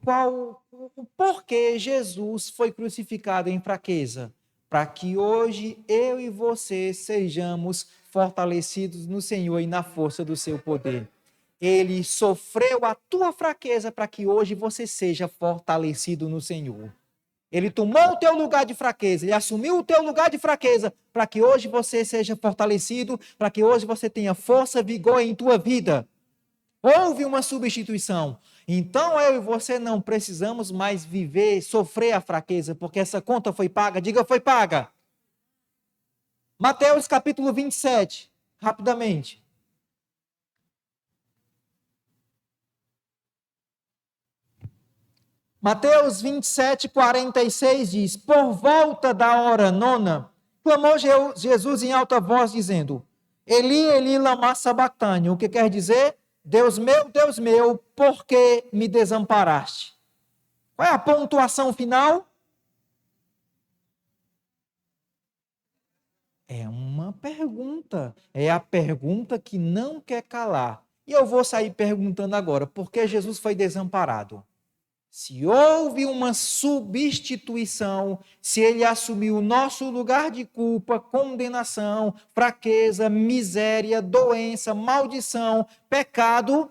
O porquê Jesus foi crucificado em fraqueza? Para que hoje eu e você sejamos fortalecidos no Senhor e na força do seu poder. Ele sofreu a tua fraqueza para que hoje você seja fortalecido no Senhor. Ele tomou o teu lugar de fraqueza, ele assumiu o teu lugar de fraqueza para que hoje você seja fortalecido, para que hoje você tenha força, vigor em tua vida. Houve uma substituição. Então eu e você não precisamos mais viver, sofrer a fraqueza, porque essa conta foi paga. Diga, foi paga. Mateus capítulo 27, rapidamente. Mateus 27, 46 diz: Por volta da hora nona, clamou Jesus em alta voz, dizendo: Eli, Eli, lama sabachthani. O que quer dizer? Deus meu, por que me desamparaste? Qual é a pontuação final? É uma pergunta. É a pergunta que não quer calar. E eu vou sair perguntando agora: por que Jesus foi desamparado? Se houve uma substituição, se ele assumiu o nosso lugar de culpa, condenação, fraqueza, miséria, doença, maldição, pecado,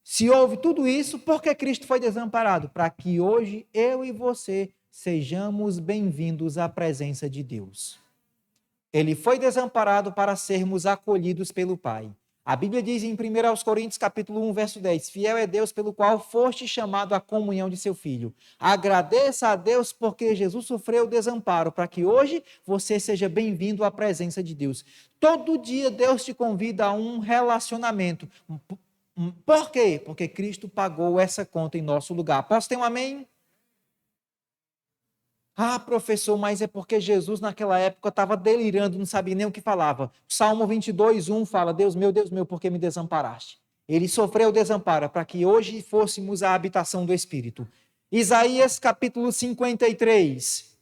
se houve tudo isso, por que Cristo foi desamparado? Para que hoje eu e você sejamos bem-vindos à presença de Deus. Ele foi desamparado para sermos acolhidos pelo Pai. A Bíblia diz em 1 Coríntios capítulo 1, verso 10, fiel é Deus pelo qual foste chamado à comunhão de seu Filho. Agradeça a Deus porque Jesus sofreu desamparo, para que hoje você seja bem-vindo à presença de Deus. Todo dia Deus te convida a um relacionamento. Por quê? Porque Cristo pagou essa conta em nosso lugar. Posso ter um amém? Ah, professor, mas é porque Jesus naquela época estava delirando, não sabia nem o que falava. Salmo 22, 1 fala, Deus meu, por que me desamparaste? Ele sofreu desamparo para que hoje fôssemos a habitação do Espírito. Isaías capítulo 53.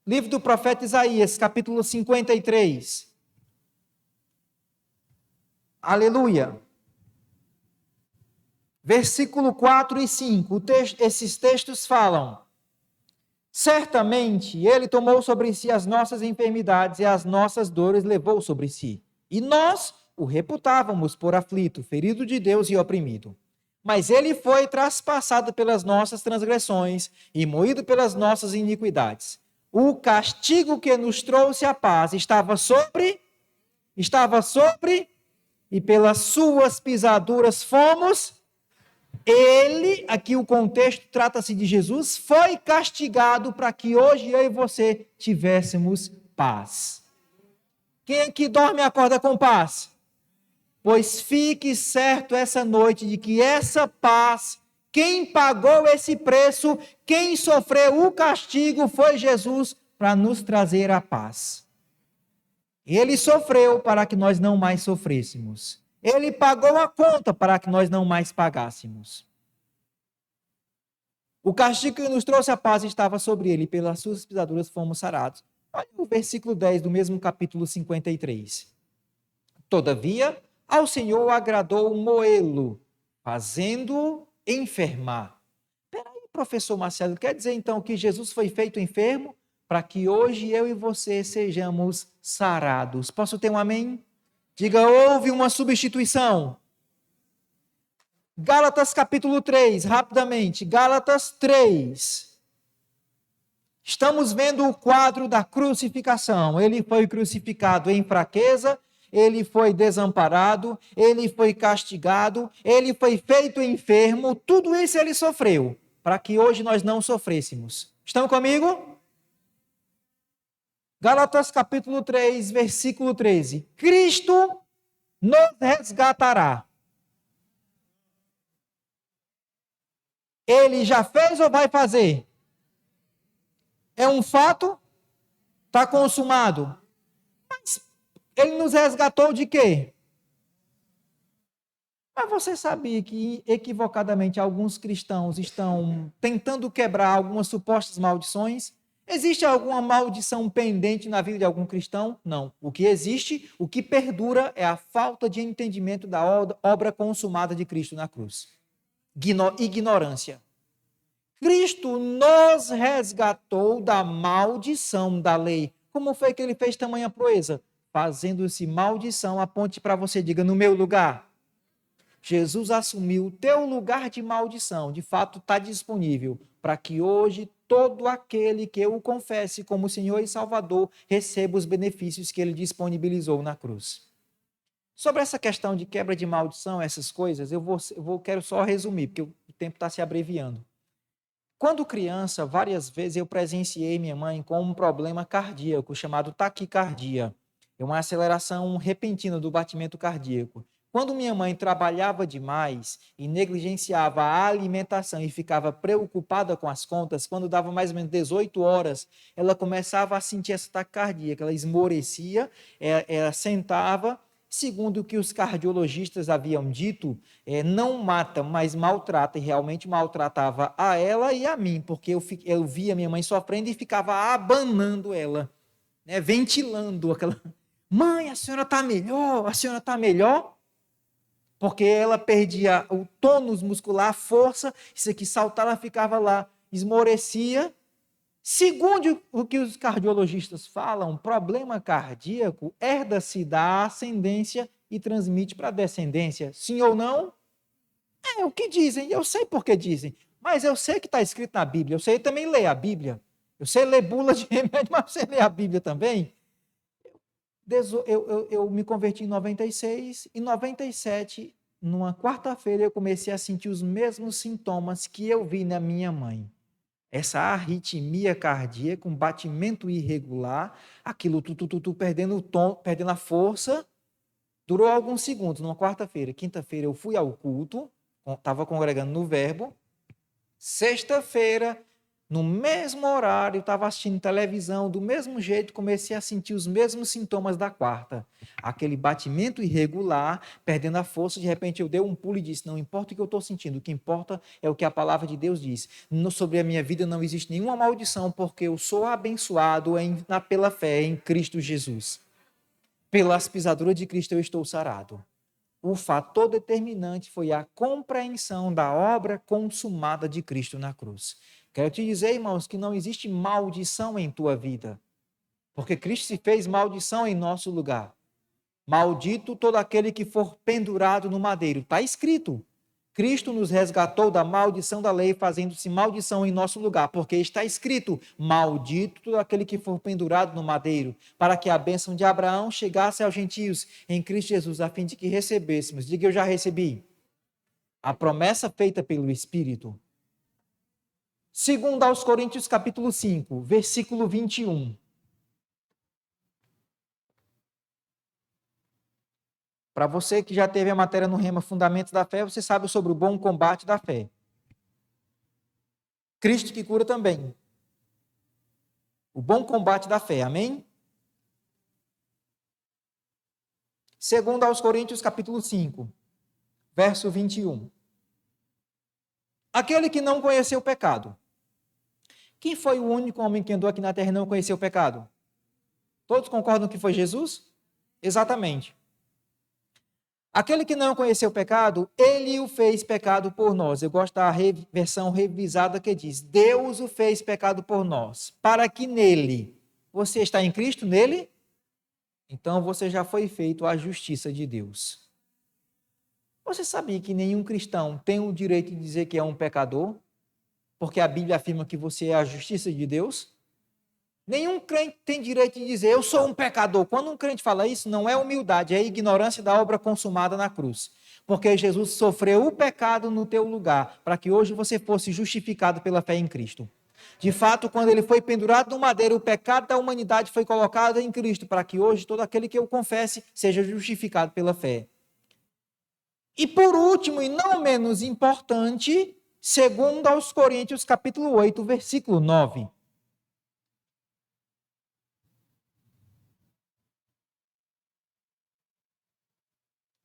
Livro do profeta Isaías, capítulo 53. Aleluia. Versículo 4 e 5, esses textos falam: certamente ele tomou sobre si as nossas enfermidades e as nossas dores levou sobre si. E nós o reputávamos por aflito, ferido de Deus e oprimido. Mas ele foi traspassado pelas nossas transgressões e moído pelas nossas iniquidades. O castigo que nos trouxe a paz estava sobre, e pelas suas pisaduras fomos. Ele, aqui o contexto trata-se de Jesus, foi castigado para que hoje eu e você tivéssemos paz. Quem aqui dorme e acorda com paz? Pois fique certo essa noite de que essa paz, quem pagou esse preço, quem sofreu o castigo foi Jesus para nos trazer a paz. Ele sofreu para que nós não mais sofrêssemos. Ele pagou a conta para que nós não mais pagássemos. O castigo que nos trouxe a paz estava sobre ele, e pelas suas pisaduras fomos sarados. Olha o versículo 10 do mesmo capítulo 53. Todavia, ao Senhor agradou moê-lo, fazendo-o enfermar. Peraí, professor Marcelo, quer dizer então que Jesus foi feito enfermo para que hoje eu e você sejamos sarados? Posso ter um amém? Diga, houve uma substituição. Gálatas capítulo 3, rapidamente. Gálatas 3. Estamos vendo o quadro da crucificação. Ele foi crucificado em fraqueza, ele foi desamparado, ele foi castigado, ele foi feito enfermo. Tudo isso ele sofreu, para que hoje nós não sofrêssemos. Estão comigo? Gálatas capítulo 3, versículo 13. Cristo nos resgatará. Ele já fez ou vai fazer? É um fato? Está consumado. Mas ele nos resgatou de quê? Mas você sabia que, equivocadamente, alguns cristãos estão tentando quebrar algumas supostas maldições? Existe alguma maldição pendente na vida de algum cristão? Não. O que existe, o que perdura é a falta de entendimento da obra consumada de Cristo na cruz. Ignorância. Cristo nos resgatou da maldição da lei. Como foi que ele fez tamanha proeza? Fazendo-se maldição, aponte para você, diga, no meu lugar. Jesus assumiu o teu lugar de maldição, de fato está disponível, para que hoje todo aquele que o confesse como Senhor e Salvador receba os benefícios que ele disponibilizou na cruz. Sobre essa questão de quebra de maldição, essas coisas, quero só resumir, porque o tempo está se abreviando. Quando criança, várias vezes eu presenciei minha mãe com um problema cardíaco chamado taquicardia. É uma aceleração repentina do batimento cardíaco. Quando minha mãe trabalhava demais e negligenciava a alimentação e ficava preocupada com as contas, quando dava mais ou menos 18 horas, ela começava a sentir essa taquicardia, ela esmorecia, ela sentava. Segundo o que os cardiologistas haviam dito, não mata, mas maltrata, e realmente maltratava a ela e a mim, porque eu via minha mãe sofrendo e ficava abanando ela, né, ventilando aquela... Mãe, a senhora está melhor, a senhora está melhor? Porque ela perdia o tônus muscular, a força, isso aqui saltar, ela ficava lá, esmorecia. Segundo o que os cardiologistas falam, problema cardíaco herda-se da ascendência e transmite para a descendência. Sim ou não? É o que dizem, eu sei por que dizem, mas eu sei que está escrito na Bíblia, eu sei também ler a Bíblia. Eu sei ler bula de remédio, mas você lê a Bíblia também? Eu me converti em 96, em 97, numa quarta-feira, eu comecei a sentir os mesmos sintomas que eu vi na minha mãe. Essa arritmia cardíaca, um batimento irregular, aquilo perdendo o tom, perdendo a força, durou alguns segundos, numa quarta-feira. Quinta-feira eu fui ao culto, estava congregando no Verbo. Sexta-feira, no mesmo horário, estava assistindo televisão, do mesmo jeito, comecei a sentir os mesmos sintomas da quarta. Aquele batimento irregular, perdendo a força, de repente eu dei um pulo e disse, não importa o que eu estou sentindo, o que importa é o que a palavra de Deus diz. Sobre a minha vida não existe nenhuma maldição, porque eu sou abençoado pela fé em Cristo Jesus. Pelas pisaduras de Cristo eu estou sarado. O fator determinante foi a compreensão da obra consumada de Cristo na cruz. Quero te dizer, irmãos, que não existe maldição em tua vida, porque Cristo se fez maldição em nosso lugar. Maldito todo aquele que for pendurado no madeiro. Está escrito. Cristo nos resgatou da maldição da lei, fazendo-se maldição em nosso lugar, porque está escrito, maldito todo aquele que for pendurado no madeiro, para que a bênção de Abraão chegasse aos gentios em Cristo Jesus, a fim de que recebêssemos. Diga, eu já recebi. A promessa feita pelo Espírito. Segundo aos Coríntios, capítulo 5, versículo 21. Para você que já teve a matéria no Rema Fundamentos da Fé, você sabe sobre o bom combate da fé. Cristo que cura também. O bom combate da fé, amém? Segundo aos Coríntios, capítulo 5, verso 21. Aquele que não conheceu o pecado. Quem foi o único homem que andou aqui na terra e não conheceu o pecado? Todos concordam que foi Jesus? Exatamente. Aquele que não conheceu o pecado, ele o fez pecado por nós. Eu gosto da versão revisada que diz, Deus o fez pecado por nós, para que nele, você está em Cristo, nele? Então você já foi feito a justiça de Deus. Você sabia que nenhum cristão tem o direito de dizer que é um pecador? Porque a Bíblia afirma que você é a justiça de Deus? Nenhum crente tem direito de dizer, eu sou um pecador. Quando um crente fala isso, não é humildade, é ignorância da obra consumada na cruz. Porque Jesus sofreu o pecado no teu lugar, para que hoje você fosse justificado pela fé em Cristo. De fato, quando ele foi pendurado no madeiro, o pecado da humanidade foi colocado em Cristo, para que hoje todo aquele que o confesse seja justificado pela fé. E por último, e não menos importante, segundo aos Coríntios, capítulo 8, versículo 9.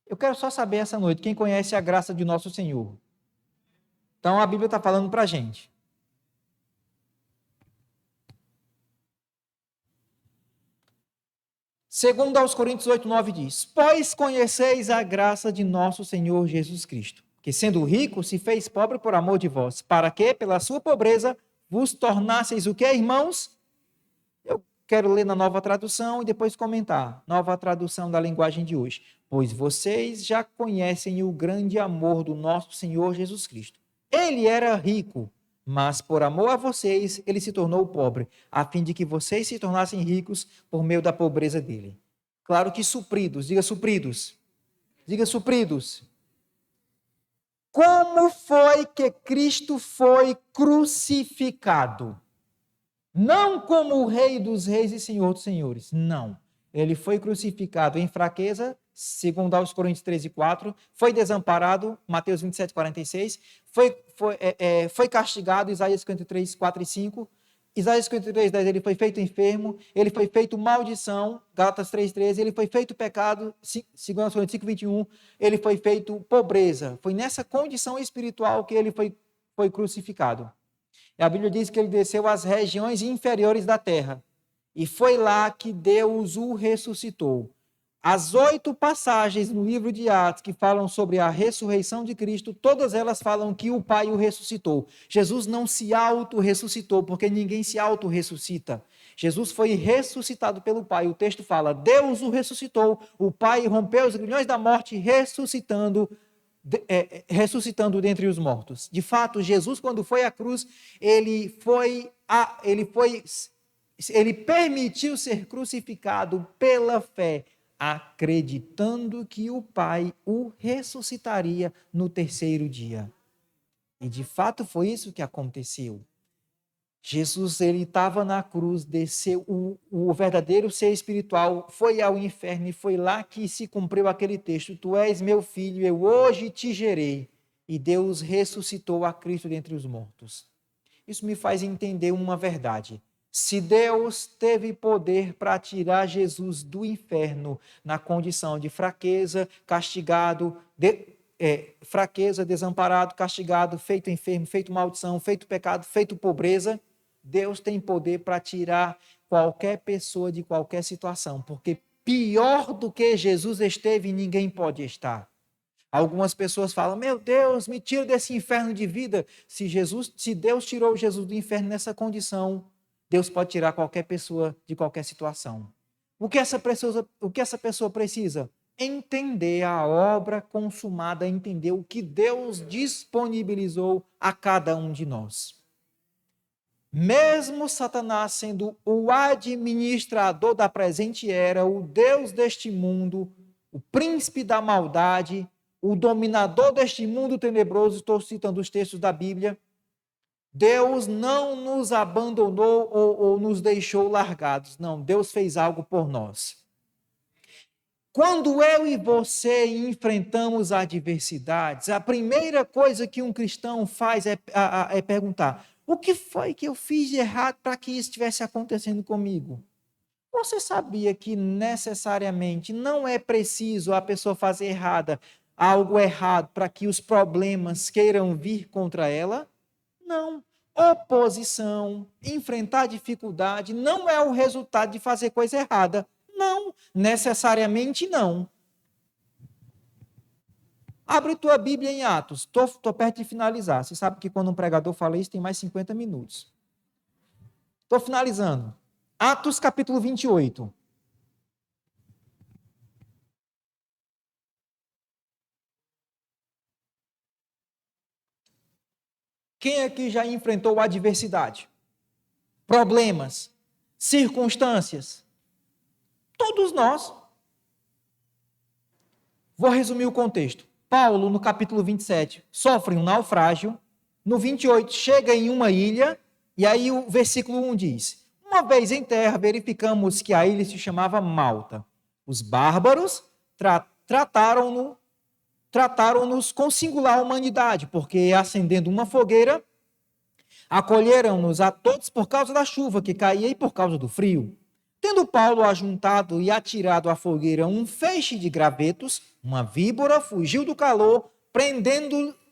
Eu quero só saber essa noite, quem conhece a graça de nosso Senhor? Então a Bíblia está falando para a gente. Segundo aos Coríntios 8:9 diz: pois conheceis a graça de nosso Senhor Jesus Cristo, que sendo rico se fez pobre por amor de vós, para que pela sua pobreza vos tornasseis o que, irmãos? Eu quero ler na Nova Tradução e depois comentar. Nova Tradução da linguagem de hoje. Pois vocês já conhecem o grande amor do nosso Senhor Jesus Cristo. Ele era rico, mas por amor a vocês, ele se tornou pobre, a fim de que vocês se tornassem ricos por meio da pobreza dele. Claro que supridos, diga supridos. Diga supridos. Como foi que Cristo foi crucificado? Não como o Rei dos Reis e Senhor dos Senhores, não. Ele foi crucificado em fraqueza, segundo aos Coríntios 13:4, foi desamparado, Mateus 27:46, foi castigado, Isaías 53:4 e 5, Isaías 53:10, ele foi feito enfermo, ele foi feito maldição, Gálatas 3:13, ele foi feito pecado, segundo aos Coríntios 5:21, ele foi feito pobreza. Foi nessa condição espiritual que ele foi crucificado. E a Bíblia diz que ele desceu às regiões inferiores da terra, e foi lá que Deus o ressuscitou. As 8 passagens no livro de Atos que falam sobre a ressurreição de Cristo, todas elas falam que o Pai o ressuscitou. Jesus não se auto-ressuscitou, porque ninguém se auto-ressuscita. Jesus foi ressuscitado pelo Pai. O texto fala, Deus o ressuscitou, o Pai rompeu os grilhões da morte, ressuscitando dentre os mortos. De fato, Jesus, quando foi à cruz, ele permitiu ser crucificado pela fé, acreditando que o Pai o ressuscitaria no 3º dia. E de fato foi isso que aconteceu. Jesus, ele estava na cruz, desceu, o verdadeiro ser espiritual foi ao inferno e foi lá que se cumpriu aquele texto, tu és meu filho, eu hoje te gerei. E Deus ressuscitou a Cristo dentre os mortos. Isso me faz entender uma verdade. Se Deus teve poder para tirar Jesus do inferno na condição de fraqueza, castigado, fraqueza, desamparado, castigado, feito enfermo, feito maldição, feito pecado, feito pobreza, Deus tem poder para tirar qualquer pessoa de qualquer situação, porque pior do que Jesus esteve, ninguém pode estar. Algumas pessoas falam, meu Deus, me tira desse inferno de vida. Se Deus tirou Jesus do inferno nessa condição, Deus pode tirar qualquer pessoa de qualquer situação. O que essa pessoa precisa? Entender a obra consumada, entender o que Deus disponibilizou a cada um de nós. Mesmo Satanás sendo o administrador da presente era, o Deus deste mundo, o príncipe da maldade, o dominador deste mundo tenebroso, estou citando os textos da Bíblia, Deus não nos abandonou ou nos deixou largados. Não, Deus fez algo por nós. Quando eu e você enfrentamos adversidades, a primeira coisa que um cristão faz é perguntar, o que foi que eu fiz de errado para que isso estivesse acontecendo comigo? Você sabia que necessariamente não é preciso a pessoa fazer algo errado para que os problemas queiram vir contra ela? Não. Oposição, enfrentar dificuldade, não é o resultado de fazer coisa errada. Não, necessariamente não. Abre tua Bíblia em Atos. Estou perto de finalizar. Você sabe que quando um pregador fala isso, tem mais 50 minutos. Estou finalizando. Atos capítulo 28. Quem aqui já enfrentou adversidade? Problemas? Circunstâncias? Todos nós. Vou resumir o contexto. Paulo, no capítulo 27, sofre um naufrágio. No 28, chega em uma ilha. E aí o versículo 1 diz, uma vez em terra, verificamos que a ilha se chamava Malta. Os bárbaros trataram-nos com singular humanidade, porque acendendo uma fogueira, acolheram-nos a todos por causa da chuva que caía e por causa do frio. Tendo Paulo ajuntado e atirado à fogueira um feixe de gravetos, uma víbora fugiu do calor,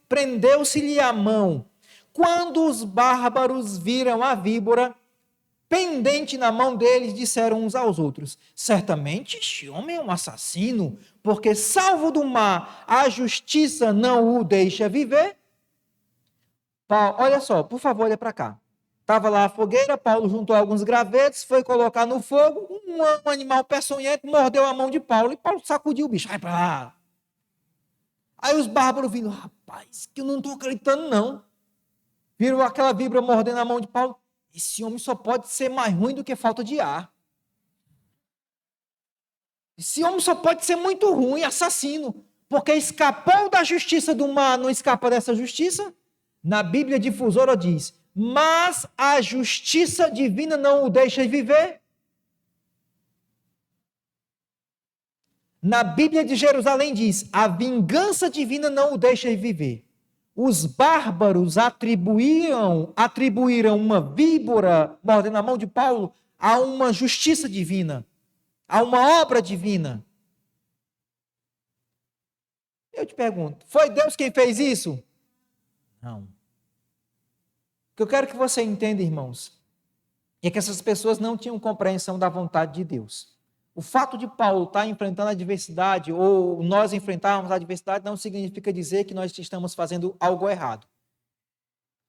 prendeu-se-lhe a mão. Quando os bárbaros viram a víbora, pendente na mão deles, disseram uns aos outros: certamente este homem é um assassino, porque salvo do mar, a justiça não o deixa viver. Paulo, olha só, por favor, olha para cá. Estava lá a fogueira, Paulo juntou alguns gravetos, foi colocar no fogo, um animal peçonhento mordeu a mão de Paulo, e Paulo sacudiu o bicho, vai para lá. Aí os bárbaros viram: rapaz, que eu não estou acreditando não. Viram aquela víbora mordendo a mão de Paulo. Esse homem só pode ser mais ruim do que falta de ar. Esse homem só pode ser muito ruim, assassino, porque escapou da justiça do mar, não escapa dessa justiça? Na Bíblia Difusora diz: mas a justiça divina não o deixa viver. Na Bíblia de Jerusalém diz: a vingança divina não o deixa viver. Os bárbaros atribuíram uma víbora mordendo a mão de Paulo a uma justiça divina, a uma obra divina. Eu te pergunto, foi Deus quem fez isso? Não. O que eu quero que você entenda, irmãos, é que essas pessoas não tinham compreensão da vontade de Deus. O fato de Paulo estar enfrentando a adversidade, ou nós enfrentarmos a adversidade, não significa dizer que nós estamos fazendo algo errado.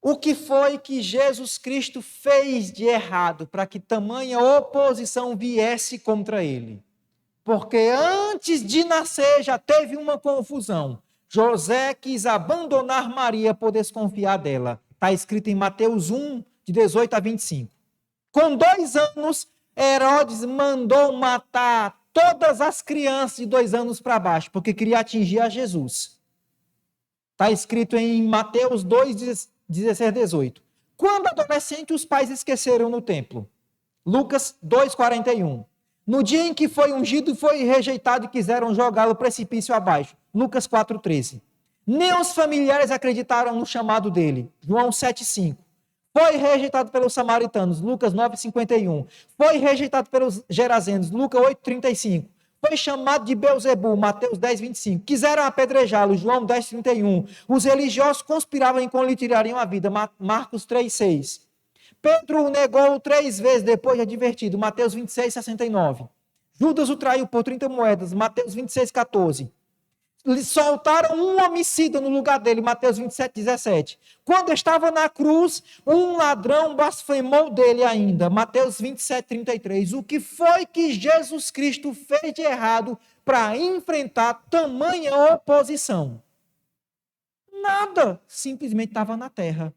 O que foi que Jesus Cristo fez de errado para que tamanha oposição viesse contra ele? Porque antes de nascer já teve uma confusão. José quis abandonar Maria por desconfiar dela. Está escrito em Mateus 1, de 18 a 25. Com 2 anos, Herodes mandou matar todas as crianças de 2 anos para baixo, porque queria atingir a Jesus. Está escrito em Mateus 2, 16 a 18. Quando adolescente, os pais esqueceram no templo. Lucas 2, 41. No dia em que foi ungido, foi rejeitado e quiseram jogá-lo precipício abaixo. Lucas 4, 13. Nem os familiares acreditaram no chamado dele. João 7, 5. Foi rejeitado pelos samaritanos, Lucas 9, 51. Foi rejeitado pelos gerazenos, Lucas 8, 35. Foi chamado de Beelzebu, Mateus 10, 25. Quiseram apedrejá-lo, João 10, 31. Os religiosos conspiravam em como lhe tirariam a vida, Marcos 3, 6. Pedro o negou 3 vezes depois de advertido, Mateus 26, 69. Judas o traiu por 30 moedas, Mateus 26, 14. Lhe soltaram um homicida no lugar dele, Mateus 27, 17. Quando estava na cruz, um ladrão blasfemou dele ainda, Mateus 27, 33. O que foi que Jesus Cristo fez de errado para enfrentar tamanha oposição? Nada, simplesmente estava na terra.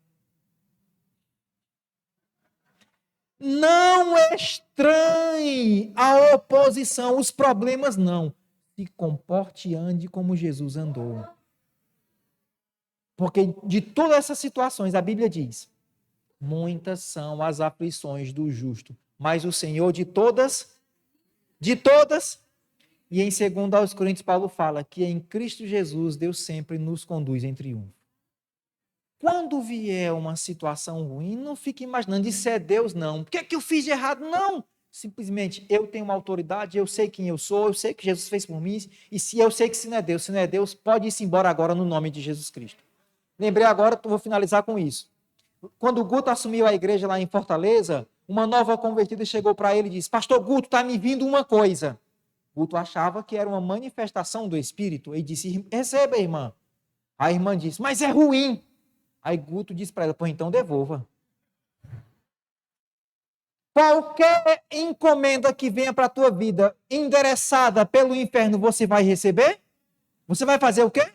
Não estranhe a oposição, os problemas não. Se comporte e ande como Jesus andou. Porque de todas essas situações, a Bíblia diz: muitas são as aflições do justo, mas o Senhor de todas, e em 2 aos Coríntios, Paulo fala que em Cristo Jesus, Deus sempre nos conduz em triunfo. Quando vier uma situação ruim, não fique imaginando, isso é Deus, não. O que é que eu fiz de errado? Não. Simplesmente, eu tenho uma autoridade, eu sei quem eu sou, eu sei que Jesus fez por mim, e se eu sei que se não é Deus, pode ir-se embora agora no nome de Jesus Cristo. Lembrei agora, vou finalizar com isso. Quando o Guto assumiu a igreja lá em Fortaleza, uma nova convertida chegou para ele e disse: pastor Guto, está me vindo uma coisa. Guto achava que era uma manifestação do Espírito, e disse: receba, irmã. A irmã disse: mas é ruim. Aí Guto disse para ela: pois então devolva. Qualquer encomenda que venha para a tua vida endereçada pelo inferno, você vai receber? Você vai fazer o quê?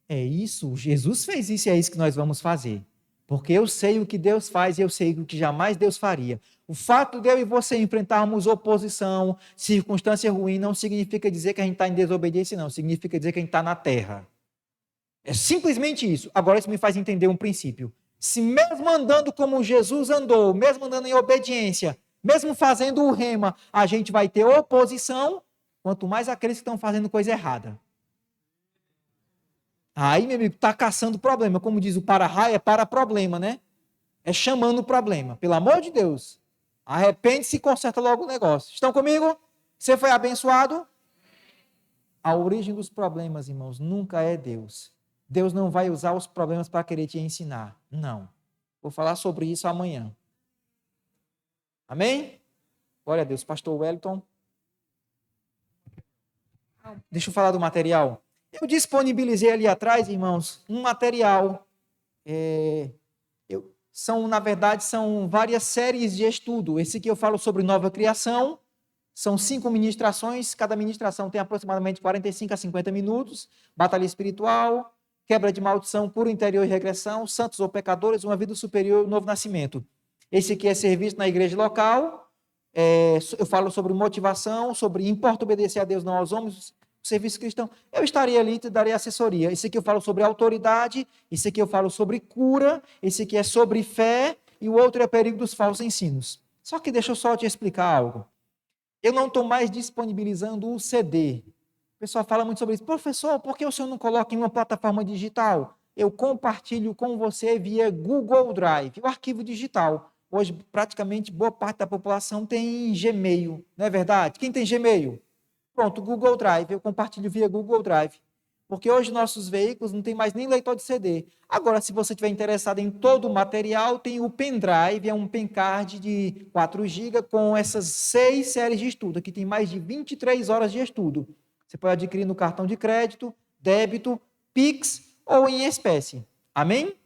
É isso, Jesus fez isso e é isso que nós vamos fazer. Porque eu sei o que Deus faz e eu sei o que jamais Deus faria. O fato de eu e você enfrentarmos oposição, circunstância ruim, não significa dizer que a gente está em desobediência, não. Significa dizer que a gente está na terra. É simplesmente isso. Agora isso me faz entender um princípio. Se mesmo andando como Jesus andou, mesmo andando em obediência, mesmo fazendo o rema, a gente vai ter oposição, quanto mais aqueles que estão fazendo coisa errada. Aí, meu amigo, está caçando problema. Como diz o para-raio, é para problema, né? É chamando o problema. Pelo amor de Deus. Arrepende-se e conserta logo o negócio. Estão comigo? Você foi abençoado? A origem dos problemas, irmãos, nunca é Deus. Deus não vai usar os problemas para querer te ensinar. Não. Vou falar sobre isso amanhã. Amém? Glória a Deus. Pastor Wellington. Deixa eu falar do material. Eu disponibilizei ali atrás, irmãos, um material. Na verdade, são várias séries de estudo. Esse aqui eu falo sobre nova criação. São 5 ministrações. Cada ministração tem aproximadamente 45 a 50 minutos. Batalha espiritual, quebra de maldição, cura interior e regressão, santos ou pecadores, uma vida superior, novo nascimento. Esse aqui é serviço na igreja local. Eu falo sobre motivação, sobre importa obedecer a Deus, não aos homens, serviço cristão. Eu estaria ali e te daria assessoria. Esse aqui eu falo sobre autoridade, esse aqui eu falo sobre cura, esse aqui é sobre fé, e o outro é perigo dos falsos ensinos. Só que deixa eu só te explicar algo. Eu não estou mais disponibilizando o CD. O pessoal fala muito sobre isso. Professor, por que o senhor não coloca em uma plataforma digital? Eu compartilho com você via Google Drive, o arquivo digital. Hoje, praticamente, boa parte da população tem Gmail, não é verdade? Quem tem Gmail? Pronto, Google Drive, eu compartilho via Google Drive. Porque hoje nossos veículos não tem mais nem leitor de CD. Agora, se você estiver interessado em todo o material, tem o pendrive, é um pencard de 4 GB com essas 6 séries de estudo. Aqui tem mais de 23 horas de estudo. Você pode adquirir no cartão de crédito, débito, Pix ou em espécie. Amém?